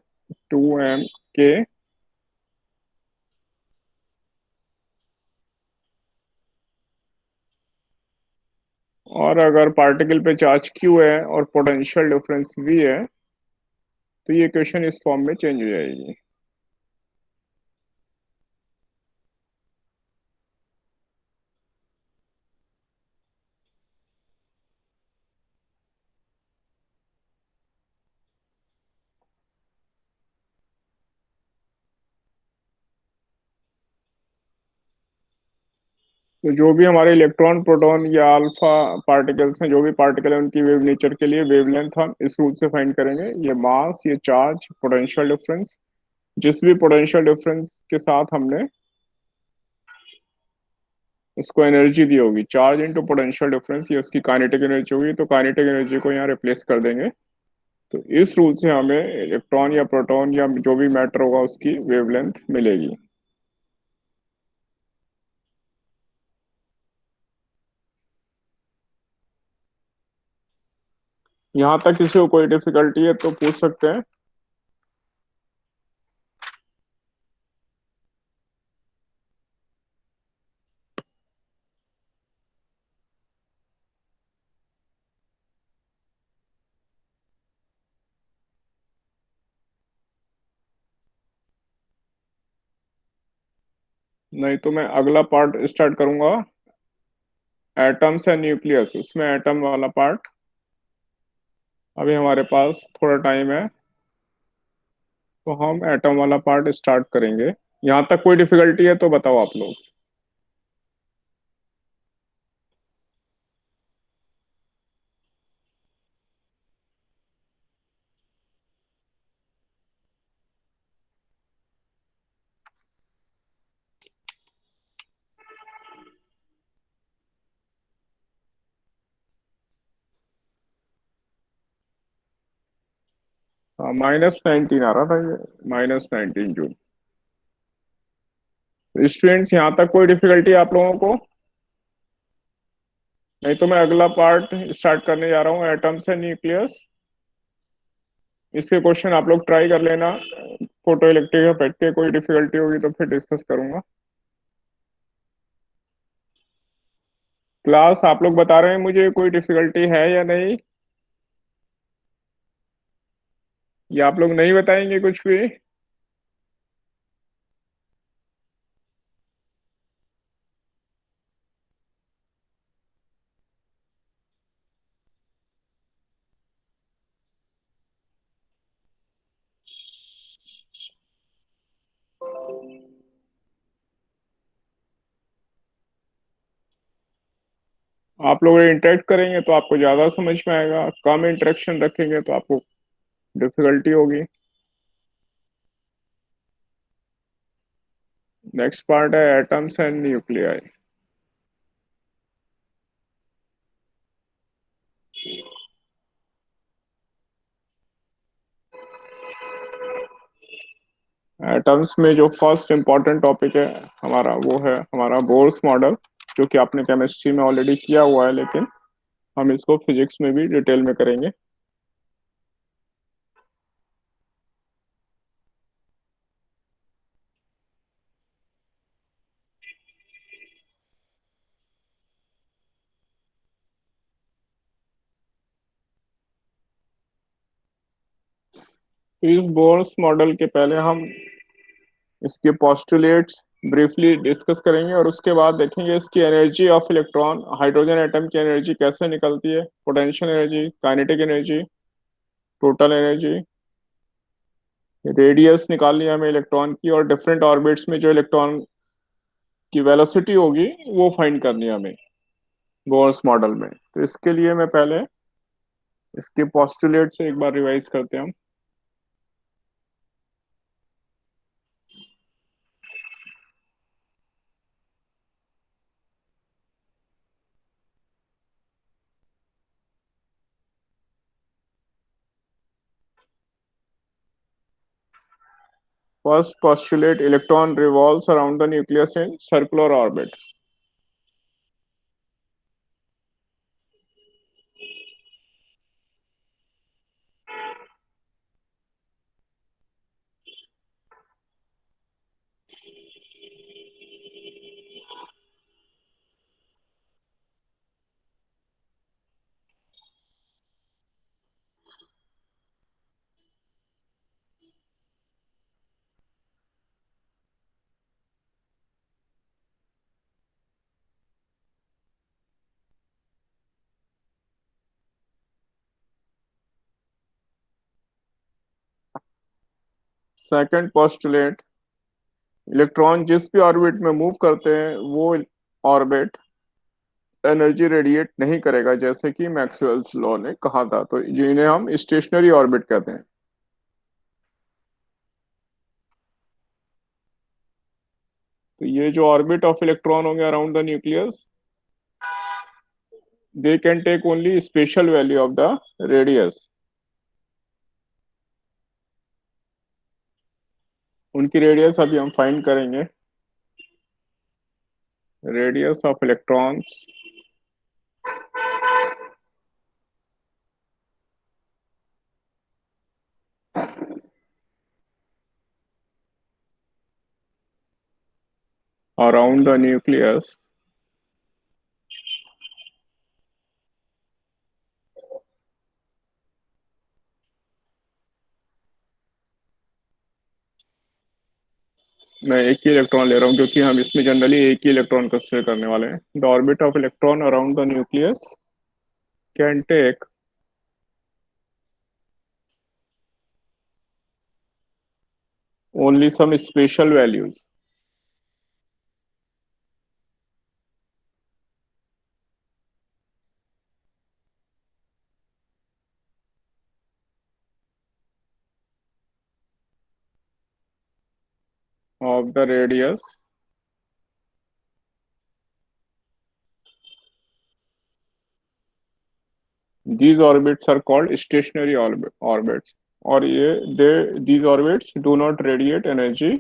2m k। और अगर पार्टिकल पे चार्ज q है और पोटेंशियल डिफरेंस v है तो ये इक्वेशन इस फॉर्म में चेंज हो जाएगी। तो जो भी हमारे इलेक्ट्रॉन प्रोटॉन या अल्फा पार्टिकल्स हैं, जो भी पार्टिकल है, उनकी वेव नेचर के लिए वेवलेंथ हम इस रूल से फाइंड करेंगे। ये मास, ये चार्ज, पोटेंशियल डिफरेंस, जिस भी पोटेंशियल डिफरेंस के साथ हमने उसको एनर्जी दी होगी, चार्ज इंटू पोटेंशियल डिफरेंस, ये उसकी काइनेटिक एनर्जी होगी। तो काइनेटिक एनर्जी को यहाँ रिप्लेस कर देंगे। तो इस रूल से हमें इलेक्ट्रॉन या प्रोटॉन या जो भी मैटर होगा उसकी वेवलेंथ मिलेगी। यहाँ तक किसी को कोई डिफिकल्टी है तो पूछ सकते हैं। नहीं तो मैं अगला पार्ट स्टार्ट करूंगा, एटम्स एंड न्यूक्लियस, उसमें एटम वाला पार्ट। अभी हमारे पास थोड़ा टाइम है, तो हम एटम वाला पार्ट स्टार्ट करेंगे। यहाँ तक कोई डिफिकल्टी है तो बताओ आप लोग। हाँ, -19 आ रहा था ये, -19 जून। स्टूडेंट्स, यहाँ तक कोई डिफिकल्टी आप लोगों को? नहीं तो मैं अगला पार्ट स्टार्ट करने जा रहा हूँ, एटम्स एंड न्यूक्लियस। इसके क्वेश्चन आप लोग ट्राई कर लेना, फोटो इलेक्ट्रिक इफेक्ट के कोई डिफिकल्टी होगी तो फिर डिस्कस करूंगा। क्लास, आप लोग बता रहे हैं मुझे कोई डिफिकल्टी है या नहीं, या आप लोग नहीं बताएंगे कुछ भी? आप लोग इंटरेक्ट करेंगे तो आपको ज्यादा समझ में आएगा, कम इंटरेक्शन रखेंगे तो आपको डिफिकल्टी होगी। नेक्स्ट पार्ट है एटम्स एंड न्यूक्लियाई। एटम्स में जो फर्स्ट इम्पोर्टेंट टॉपिक है हमारा, वो है हमारा बोर्स मॉडल, जो कि आपने केमिस्ट्री में ऑलरेडी किया हुआ है, लेकिन हम इसको फिजिक्स में भी डिटेल में करेंगे। तो इस बोर्स मॉडल के पहले हम इसके पोस्टुलेट्स ब्रीफली डिस्कस करेंगे, और उसके बाद देखेंगे इसकी energy of electron, hydrogen atom की एनर्जी कैसे निकलती है, potential energy, kinetic energy, total energy, radius निकालनी है हमें इलेक्ट्रॉन की, और डिफरेंट ऑर्बिट्स में जो इलेक्ट्रॉन की वेलोसिटी होगी वो फाइंड करनी है हमें बोर्स मॉडल में। तो इसके लिए मैं पहले इसके पोस्टुलेट से एक बार रिवाइज करते हैं हम। First postulate, electron revolves around the nucleus in circular orbit. Second postulate, electron जिस भी ऑर्बिट में मूव करते हैं वो ऑर्बिट एनर्जी रेडिएट नहीं करेगा, जैसे कि मैक्सवेल्स लॉ ने कहा था, तो जिन्हें हम स्टेशनरी ऑर्बिट कहते हैं। तो ये जो ऑर्बिट ऑफ इलेक्ट्रॉन होंगे around the nucleus, they can take only special value of the radius. उनकी रेडियस अभी हम फाइंड करेंगे। Radius of electrons around the nucleus मैं एक ही इलेक्ट्रॉन ले रहा हूँ क्योंकि हम इसमें जनरली एक ही इलेक्ट्रॉन कंसीडर करने वाले हैं। The orbit of electron around the nucleus can take only some special values of the radius. These orbits are called stationary orbits, और ये they these orbits do not radiate energy,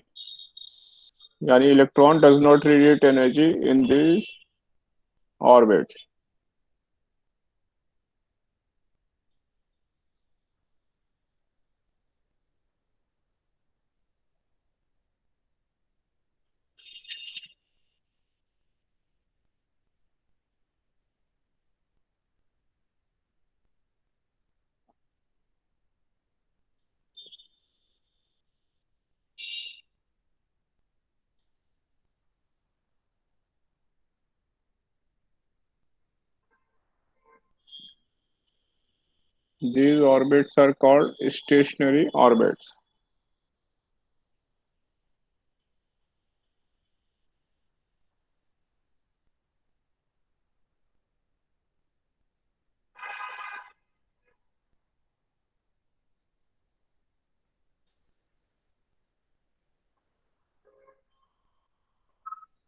यानी electron does not radiate energy in these orbits. These orbits are called stationary orbits.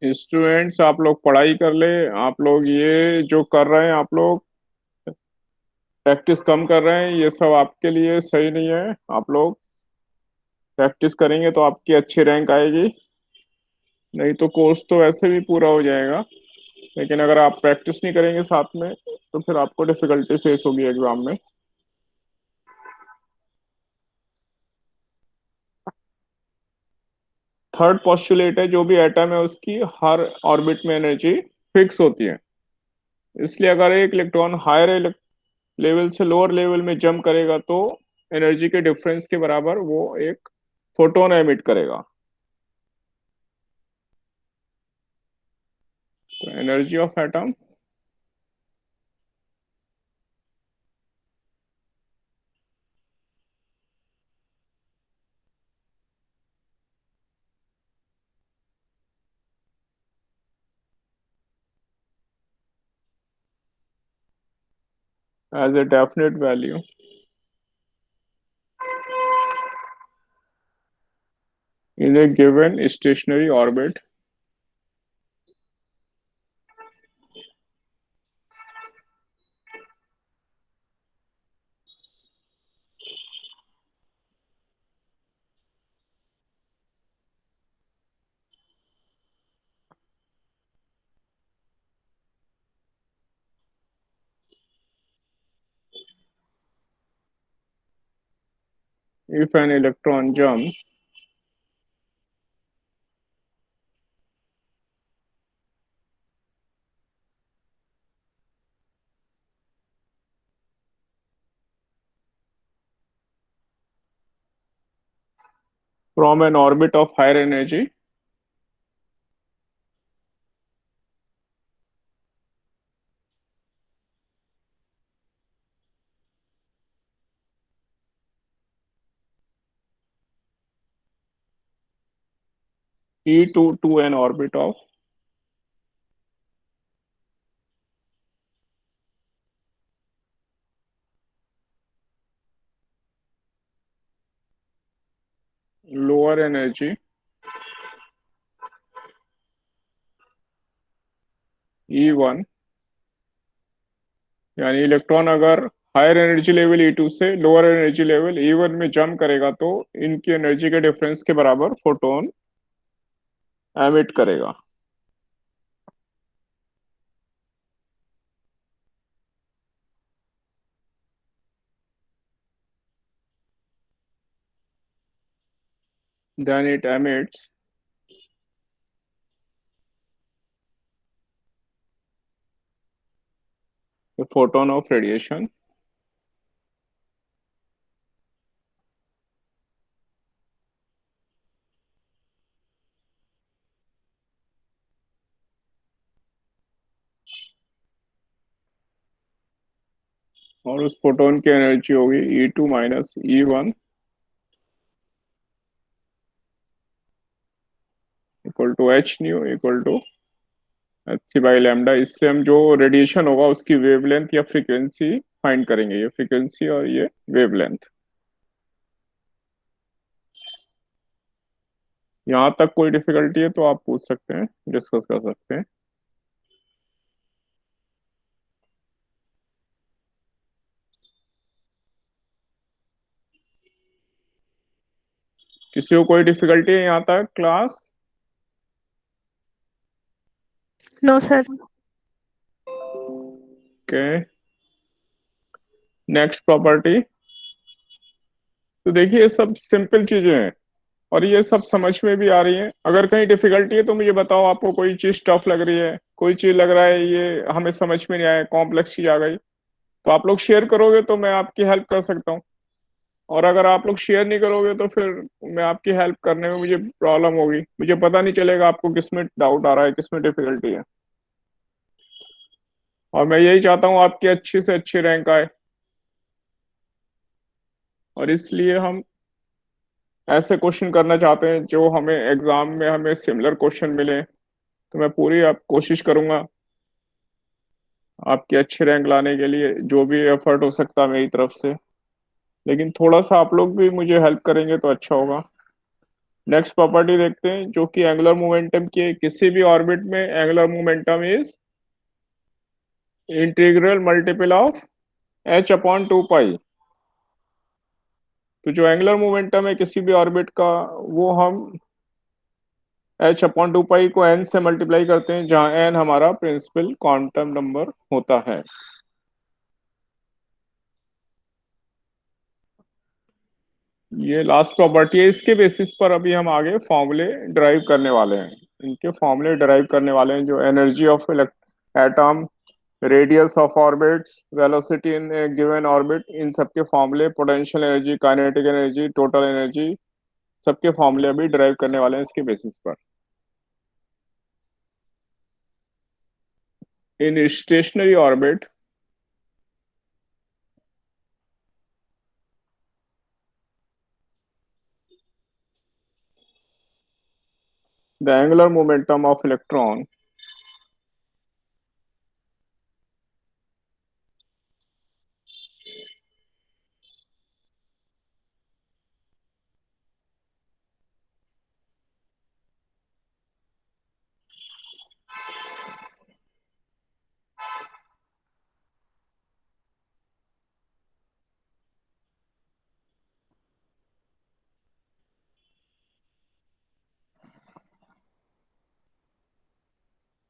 Students, आप लोग पढ़ाई कर ले। आप लोग ये जो कर रहे हैं, आप लोग प्रैक्टिस कम कर रहे हैं, ये सब आपके लिए सही नहीं है। आप लोग प्रैक्टिस करेंगे तो आपकी अच्छी रैंक आएगी, नहीं तो कोर्स तो वैसे भी पूरा हो जाएगा। लेकिन अगर आप प्रैक्टिस नहीं करेंगे साथ में तो फिर आपको डिफिकल्टी फेस होगी एग्जाम में। थर्ड पॉस्टुलेट है, जो भी एटम है उसकी हर ऑर्बिट में एनर्जी फिक्स होती है। इसलिए अगर एक इलेक्ट्रॉन हायर लेवल से लोअर लेवल में जंप करेगा तो एनर्जी के डिफरेंस के बराबर वो एक फोटोन एमिट करेगा। तो energy of atom as a definite value in a given stationary orbit if an electron jumps from an orbit of higher energy to an orbit of lower energy E1, यानी electron अगर higher energy level E2 से lower energy level E1 में jump करेगा तो इनकी energy के difference के बराबर फोटोन एमिट करेगा। then it emits a photon of radiation और उस फोटोन की एनर्जी होगी E2 minus E1 equal to H nu equal to H by lambda. इससे हम जो रेडिएशन होगा उसकी वेवलेंथ या फ्रीक्वेंसी फाइंड करेंगे, ये फ्रीक्वेंसी और ये वेवलेंथ। यहाँ तक कोई डिफिकल्टी है तो आप पूछ सकते हैं, डिस्कस कर सकते हैं। किसी को कोई डिफिकल्टी है यहाँ तक class? No sir. Okay, next property. तो देखिए ये सब सिंपल चीजें हैं और ये सब समझ में भी आ रही है। अगर कहीं डिफिकल्टी है तो मुझे बताओ, आपको कोई चीज टफ लग रही है, कोई चीज लग रहा है ये हमें समझ में नहीं आया, कॉम्प्लेक्स चीज आ गई, तो आप लोग शेयर करोगे तो मैं आपकी हेल्प कर सकता हूँ। और अगर आप लोग शेयर नहीं करोगे तो फिर मैं आपकी हेल्प करने में मुझे प्रॉब्लम होगी, मुझे पता नहीं चलेगा आपको किस में डाउट आ रहा है, किस में डिफिकल्टी है। और मैं यही चाहता हूँ आपकी अच्छी से अच्छी रैंक आए, और इसलिए हम ऐसे क्वेश्चन करना चाहते हैं जो हमें एग्जाम में हमें सिमिलर क्वेश्चन मिले। तो मैं पूरी आप कोशिश करूंगा आपकी अच्छी रैंक लाने के लिए, जो भी एफर्ट हो सकता है मेरी तरफ से। लेकिन थोड़ा सा आप लोग भी मुझे हेल्प करेंगे तो अच्छा होगा। नेक्स्ट प्रॉपर्टी देखते हैं जो कि एंगुलर मोमेंटम की है। किसी भी ऑर्बिट में angular momentum is integral multiple of H upon 2 पाई। तो जो एंगुलर मोमेंटम है किसी भी ऑर्बिट का, वो हम एच अपॉन 2 पाई को एन से मल्टीप्लाई करते हैं, जहां एन हमारा प्रिंसिपल क्वांटम नंबर होता है। ये लास्ट प्रॉपर्टी है, इसके बेसिस पर अभी हम आगे फॉर्मूले ड्राइव करने वाले हैं। इनके फॉर्मूले ड्राइव करने वाले हैं जो energy of atom, radius of orbits, velocity in given orbit, इन सबके फॉर्मूले, potential energy, kinetic energy, total energy, सबके फॉर्मूले अभी ड्राइव करने वाले हैं इसके बेसिस पर। In stationary orbit the angular momentum of electron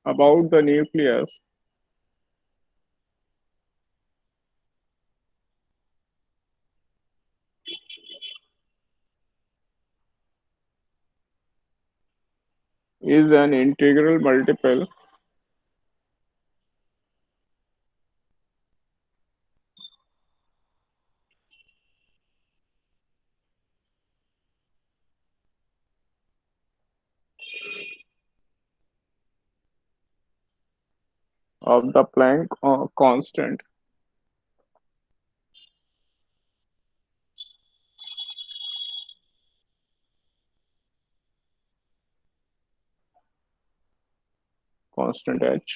about the nucleus is an integral multiple of the Planck constant. Constant h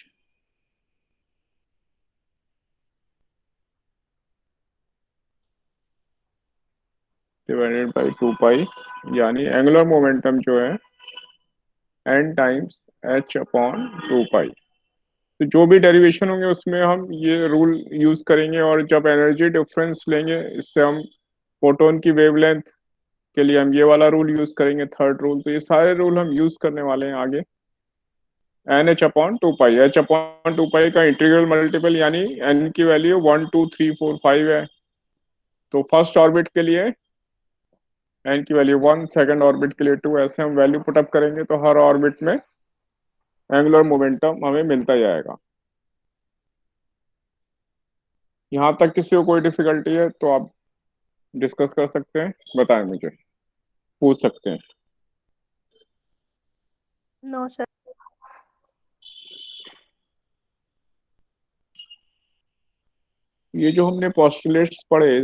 divided by 2 पाई, यानी angular momentum जो है n टाइम्स h अपॉन 2 पाई। तो जो भी डेरिवेशन होंगे उसमें हम ये रूल यूज करेंगे, और जब एनर्जी डिफरेंस लेंगे इससे हम फोटोन की वेवलेंथ के लिए हम ये वाला रूल यूज करेंगे, थर्ड रूल। तो ये सारे रूल हम यूज करने वाले हैं आगे। एन एच अपॉन 2 पाई, एच अपॉन 2 पाई का इंटीग्रल मल्टीपल, यानी एन की वैल्यू 1 2 3 4 5 है। तो फर्स्ट ऑर्बिट के लिए एन की वैल्यू 1, सेकंड ऑर्बिट के लिए 2, ऐसे हम वैल्यू पुटअप करेंगे तो हर ऑर्बिट में एंगुलर मोमेंटम हमें मिलता जाएगा। यहाँ तक किसी को कोई डिफिकल्टी है तो आप डिस्कस कर सकते हैं, बताएं मुझे, पूछ सकते हैं। No sir. ये जो हमने पोस्टुलेट्स पढ़े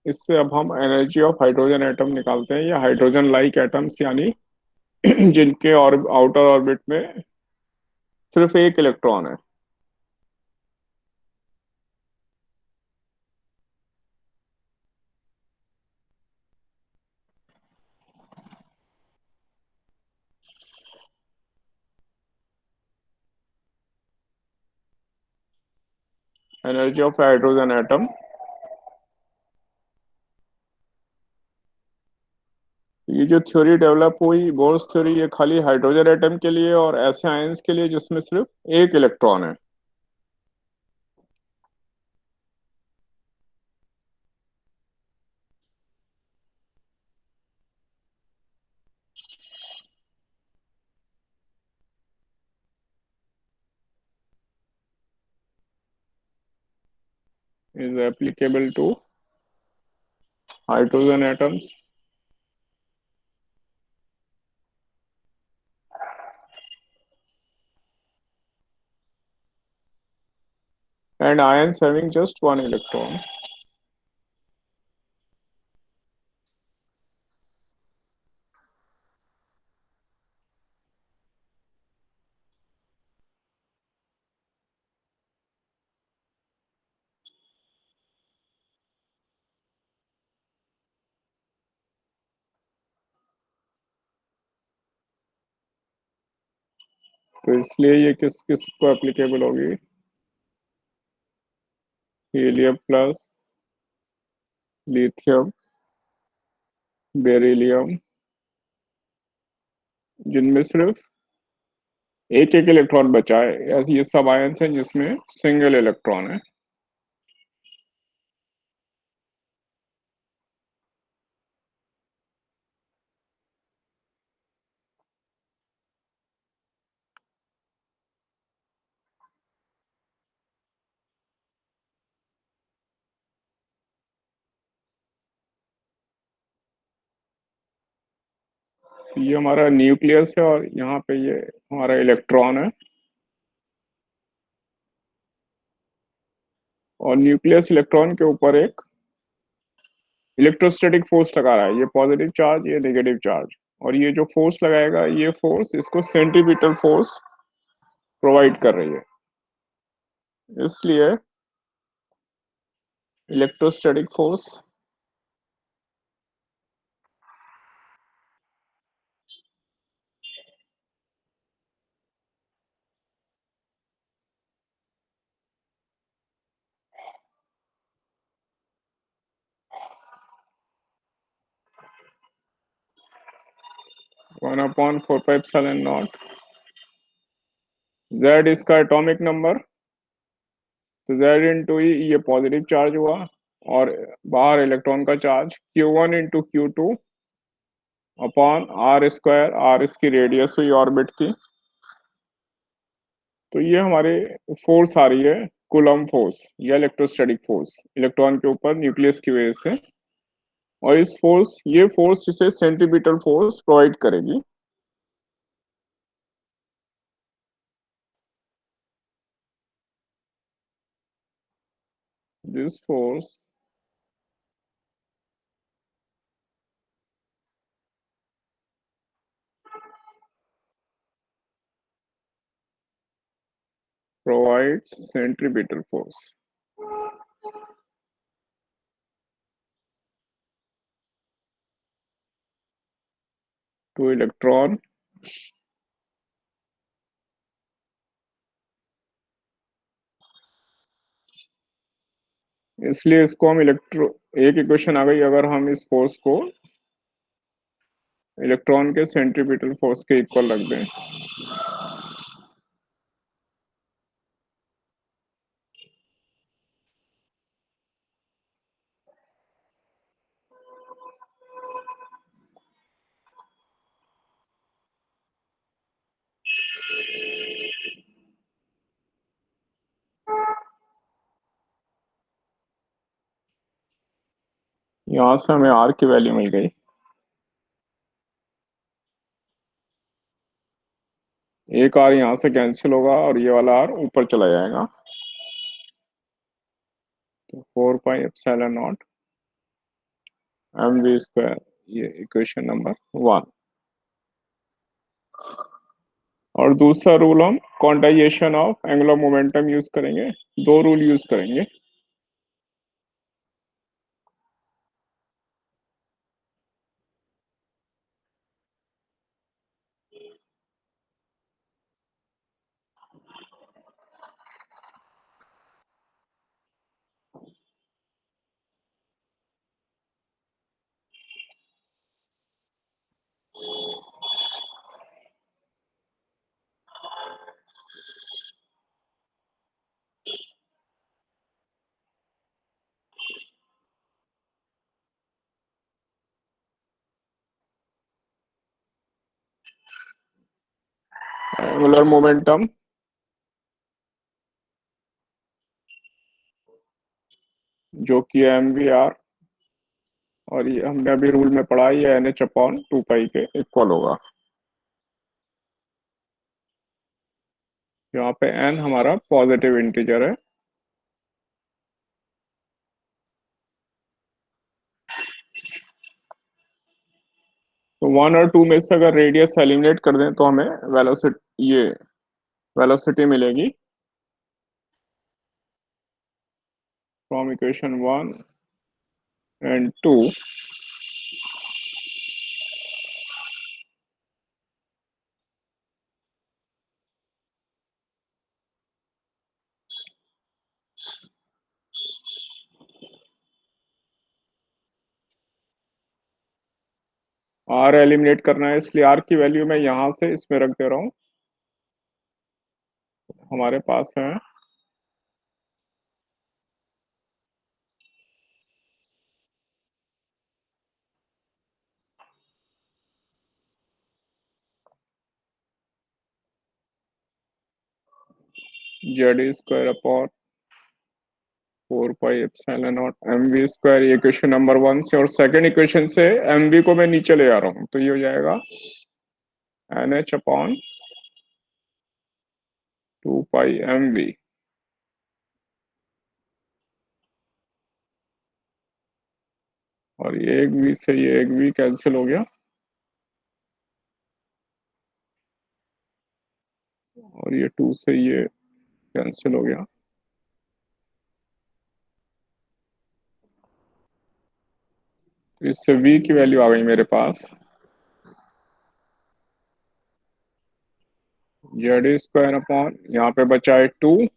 इससे अब हम एनर्जी ऑफ हाइड्रोजन एटम निकालते हैं, या हाइड्रोजन लाइक एटम्स, यानी जिनके और आउटर ऑर्बिट में सिर्फ एक इलेक्ट्रॉन है। एनर्जी ऑफ हाइड्रोजन एटम, ये जो थ्योरी डेवलप हुई बोर्स थ्योरी, ये खाली हाइड्रोजन एटम के लिए और ऐसे आयंस के लिए जिसमें सिर्फ एक इलेक्ट्रॉन है। Is applicable to hydrogen atoms and ions having just one electron. तो इसलिए ये किस किस को एप्लीकेबल होगी? हीलियम प्लस, लिथियम, बेरिलियम, जिनमें सिर्फ एक एक इलेक्ट्रॉन बचा है, ऐसे ये सब आयंस हैं जिसमें सिंगल इलेक्ट्रॉन है। तो ये हमारा न्यूक्लियस है और यहाँ पे ये हमारा इलेक्ट्रॉन है, और न्यूक्लियस इलेक्ट्रॉन के ऊपर एक इलेक्ट्रोस्टैटिक फोर्स लगा रहा है, ये पॉजिटिव चार्ज, ये नेगेटिव चार्ज। और ये जो फोर्स लगाएगा, ये फोर्स इसको सेंट्रीपिटल फोर्स प्रोवाइड कर रही है। इसलिए इलेक्ट्रोस्टैटिक फोर्स 1/4πε0 Z इसका एटॉमिक नंबर, तो Z इंटू ई, ये पॉजिटिव चार्ज हुआ, और बाहर इलेक्ट्रॉन का charge Q1 into Q2 upon R square, R इसकी रेडियस हुई ऑर्बिट की। तो ये हमारे फोर्स आ रही है, कूलम फोर्स या इलेक्ट्रोस्टैटिक फोर्स, इलेक्ट्रॉन के ऊपर न्यूक्लियस की वजह से। और इस फोर्स, ये फोर्स जिसे सेंट्रीपिटल फोर्स प्रोवाइड करेगी। This force provides centripetal force to electron इसलिए इसको हम इलेक्ट्रो, एक इक्वेशन आ गई अगर हम इस फोर्स को इलेक्ट्रॉन के सेंट्रीपिटल फोर्स के इक्वल रख दें। यहां से हमें आर की वैल्यू मिल गई, एक आर यहाँ से कैंसिल होगा और ये वाला आर ऊपर चला जाएगा। तो 4 पाई एप्सिलॉन नॉट mv², ये इक्वेशन नंबर 1। और दूसरा रूल हम quantization of angular momentum use करेंगे। दो रूल यूज करेंगे। एंगुलर मोमेंटम जो कि mvr, और ये हमने अभी रूल में पढ़ा, ये NH/2 पाई के इक्वल होगा। यहाँ पे n हमारा पॉजिटिव इंटीजर है। तो 1 और 2 में से अगर रेडियस एलिमिनेट कर दें तो हमें वेलोसिटी मिलेगी from equation 1 and 2। r eliminate करना है, इसलिए r की वैल्यू मैं यहां से इसमें रख दे रहा हूं। हमारे पास है z² upon 4 pi epsilon not mv², ये इक्वेशन नंबर 1 से। और सेकंड इक्वेशन से mv को मैं नीचे ले आ रहा हूँ, तो ये हो जाएगा NH/2 पाई mv। और ये एक v से ये एक v कैंसिल हो गया, और ये 2 से ये कैंसिल हो गया। तो इससे v की वैल्यू आ गई मेरे पास z² अपॉन, यहाँ पे बचा है 2,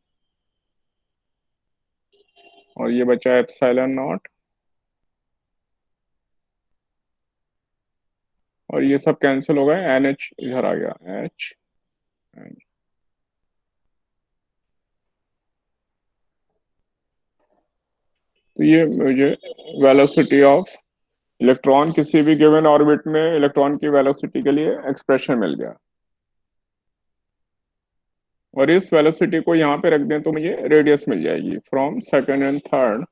और ये बचा है एप्सिलॉन नॉट, और ये सब कैंसिल हो गए। NH इधर आ गया, H। तो ये मुझे वेलोसिटी ऑफ इलेक्ट्रॉन किसी भी गिवन ऑर्बिट में इलेक्ट्रॉन की वेलोसिटी के लिए एक्सप्रेशन मिल गया। और इस वेलोसिटी को यहाँ पे रख दें तो मुझे रेडियस मिल जाएगी फ्रॉम सेकंड एंड थर्ड।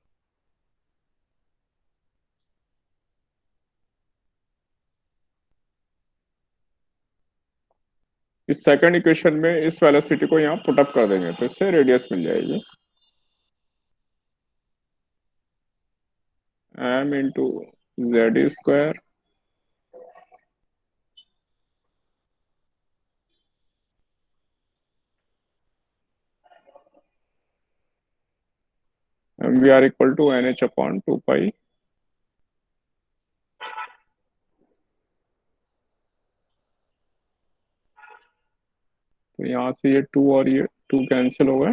इस सेकंड इक्वेशन में इस वेलोसिटी को यहाँ पुट अप कर देंगे तो इससे रेडियस मिल जाएगी m into z²। mvr equal to NH/2 pi. तो यहाँ से ये 2 और ये 2 कैंसिल हो गए।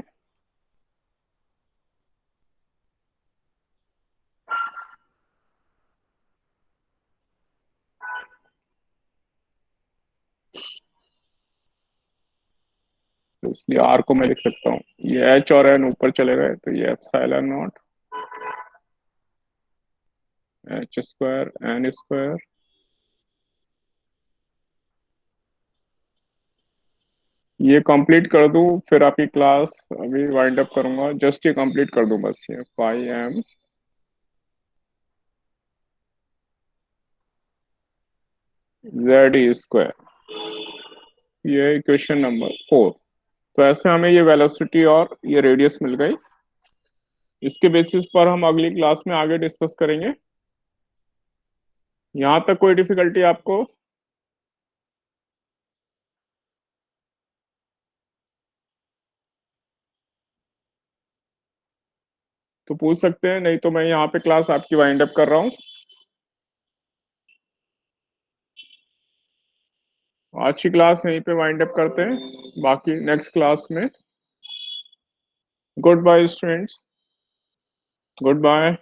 तो इसलिए r को मैं लिख सकता हूँ, ये h और n ऊपर चले गए तो ये एप्सिलॉन नॉट h² n²। ये कंप्लीट कर दूं फिर आपकी क्लास अभी वाइंड अप करूंगा, जस्ट ये कंप्लीट कर दूं बस, ये पाई m z² ये इक्वेशन नंबर 4। तो ऐसे हमें ये वेलोसिटी और ये रेडियस मिल गई। इसके बेसिस पर हम अगली क्लास में आगे डिस्कस करेंगे। यहाँ तक कोई डिफिकल्टी आपको? तो पूछ सकते हैं, नहीं तो मैं यहाँ पे क्लास आपकी वाइंड अप कर रहा हूँ। आज की क्लास यहीं पे वाइंड अप करते हैं, बाकी नेक्स्ट क्लास में। Good bye students, good bye.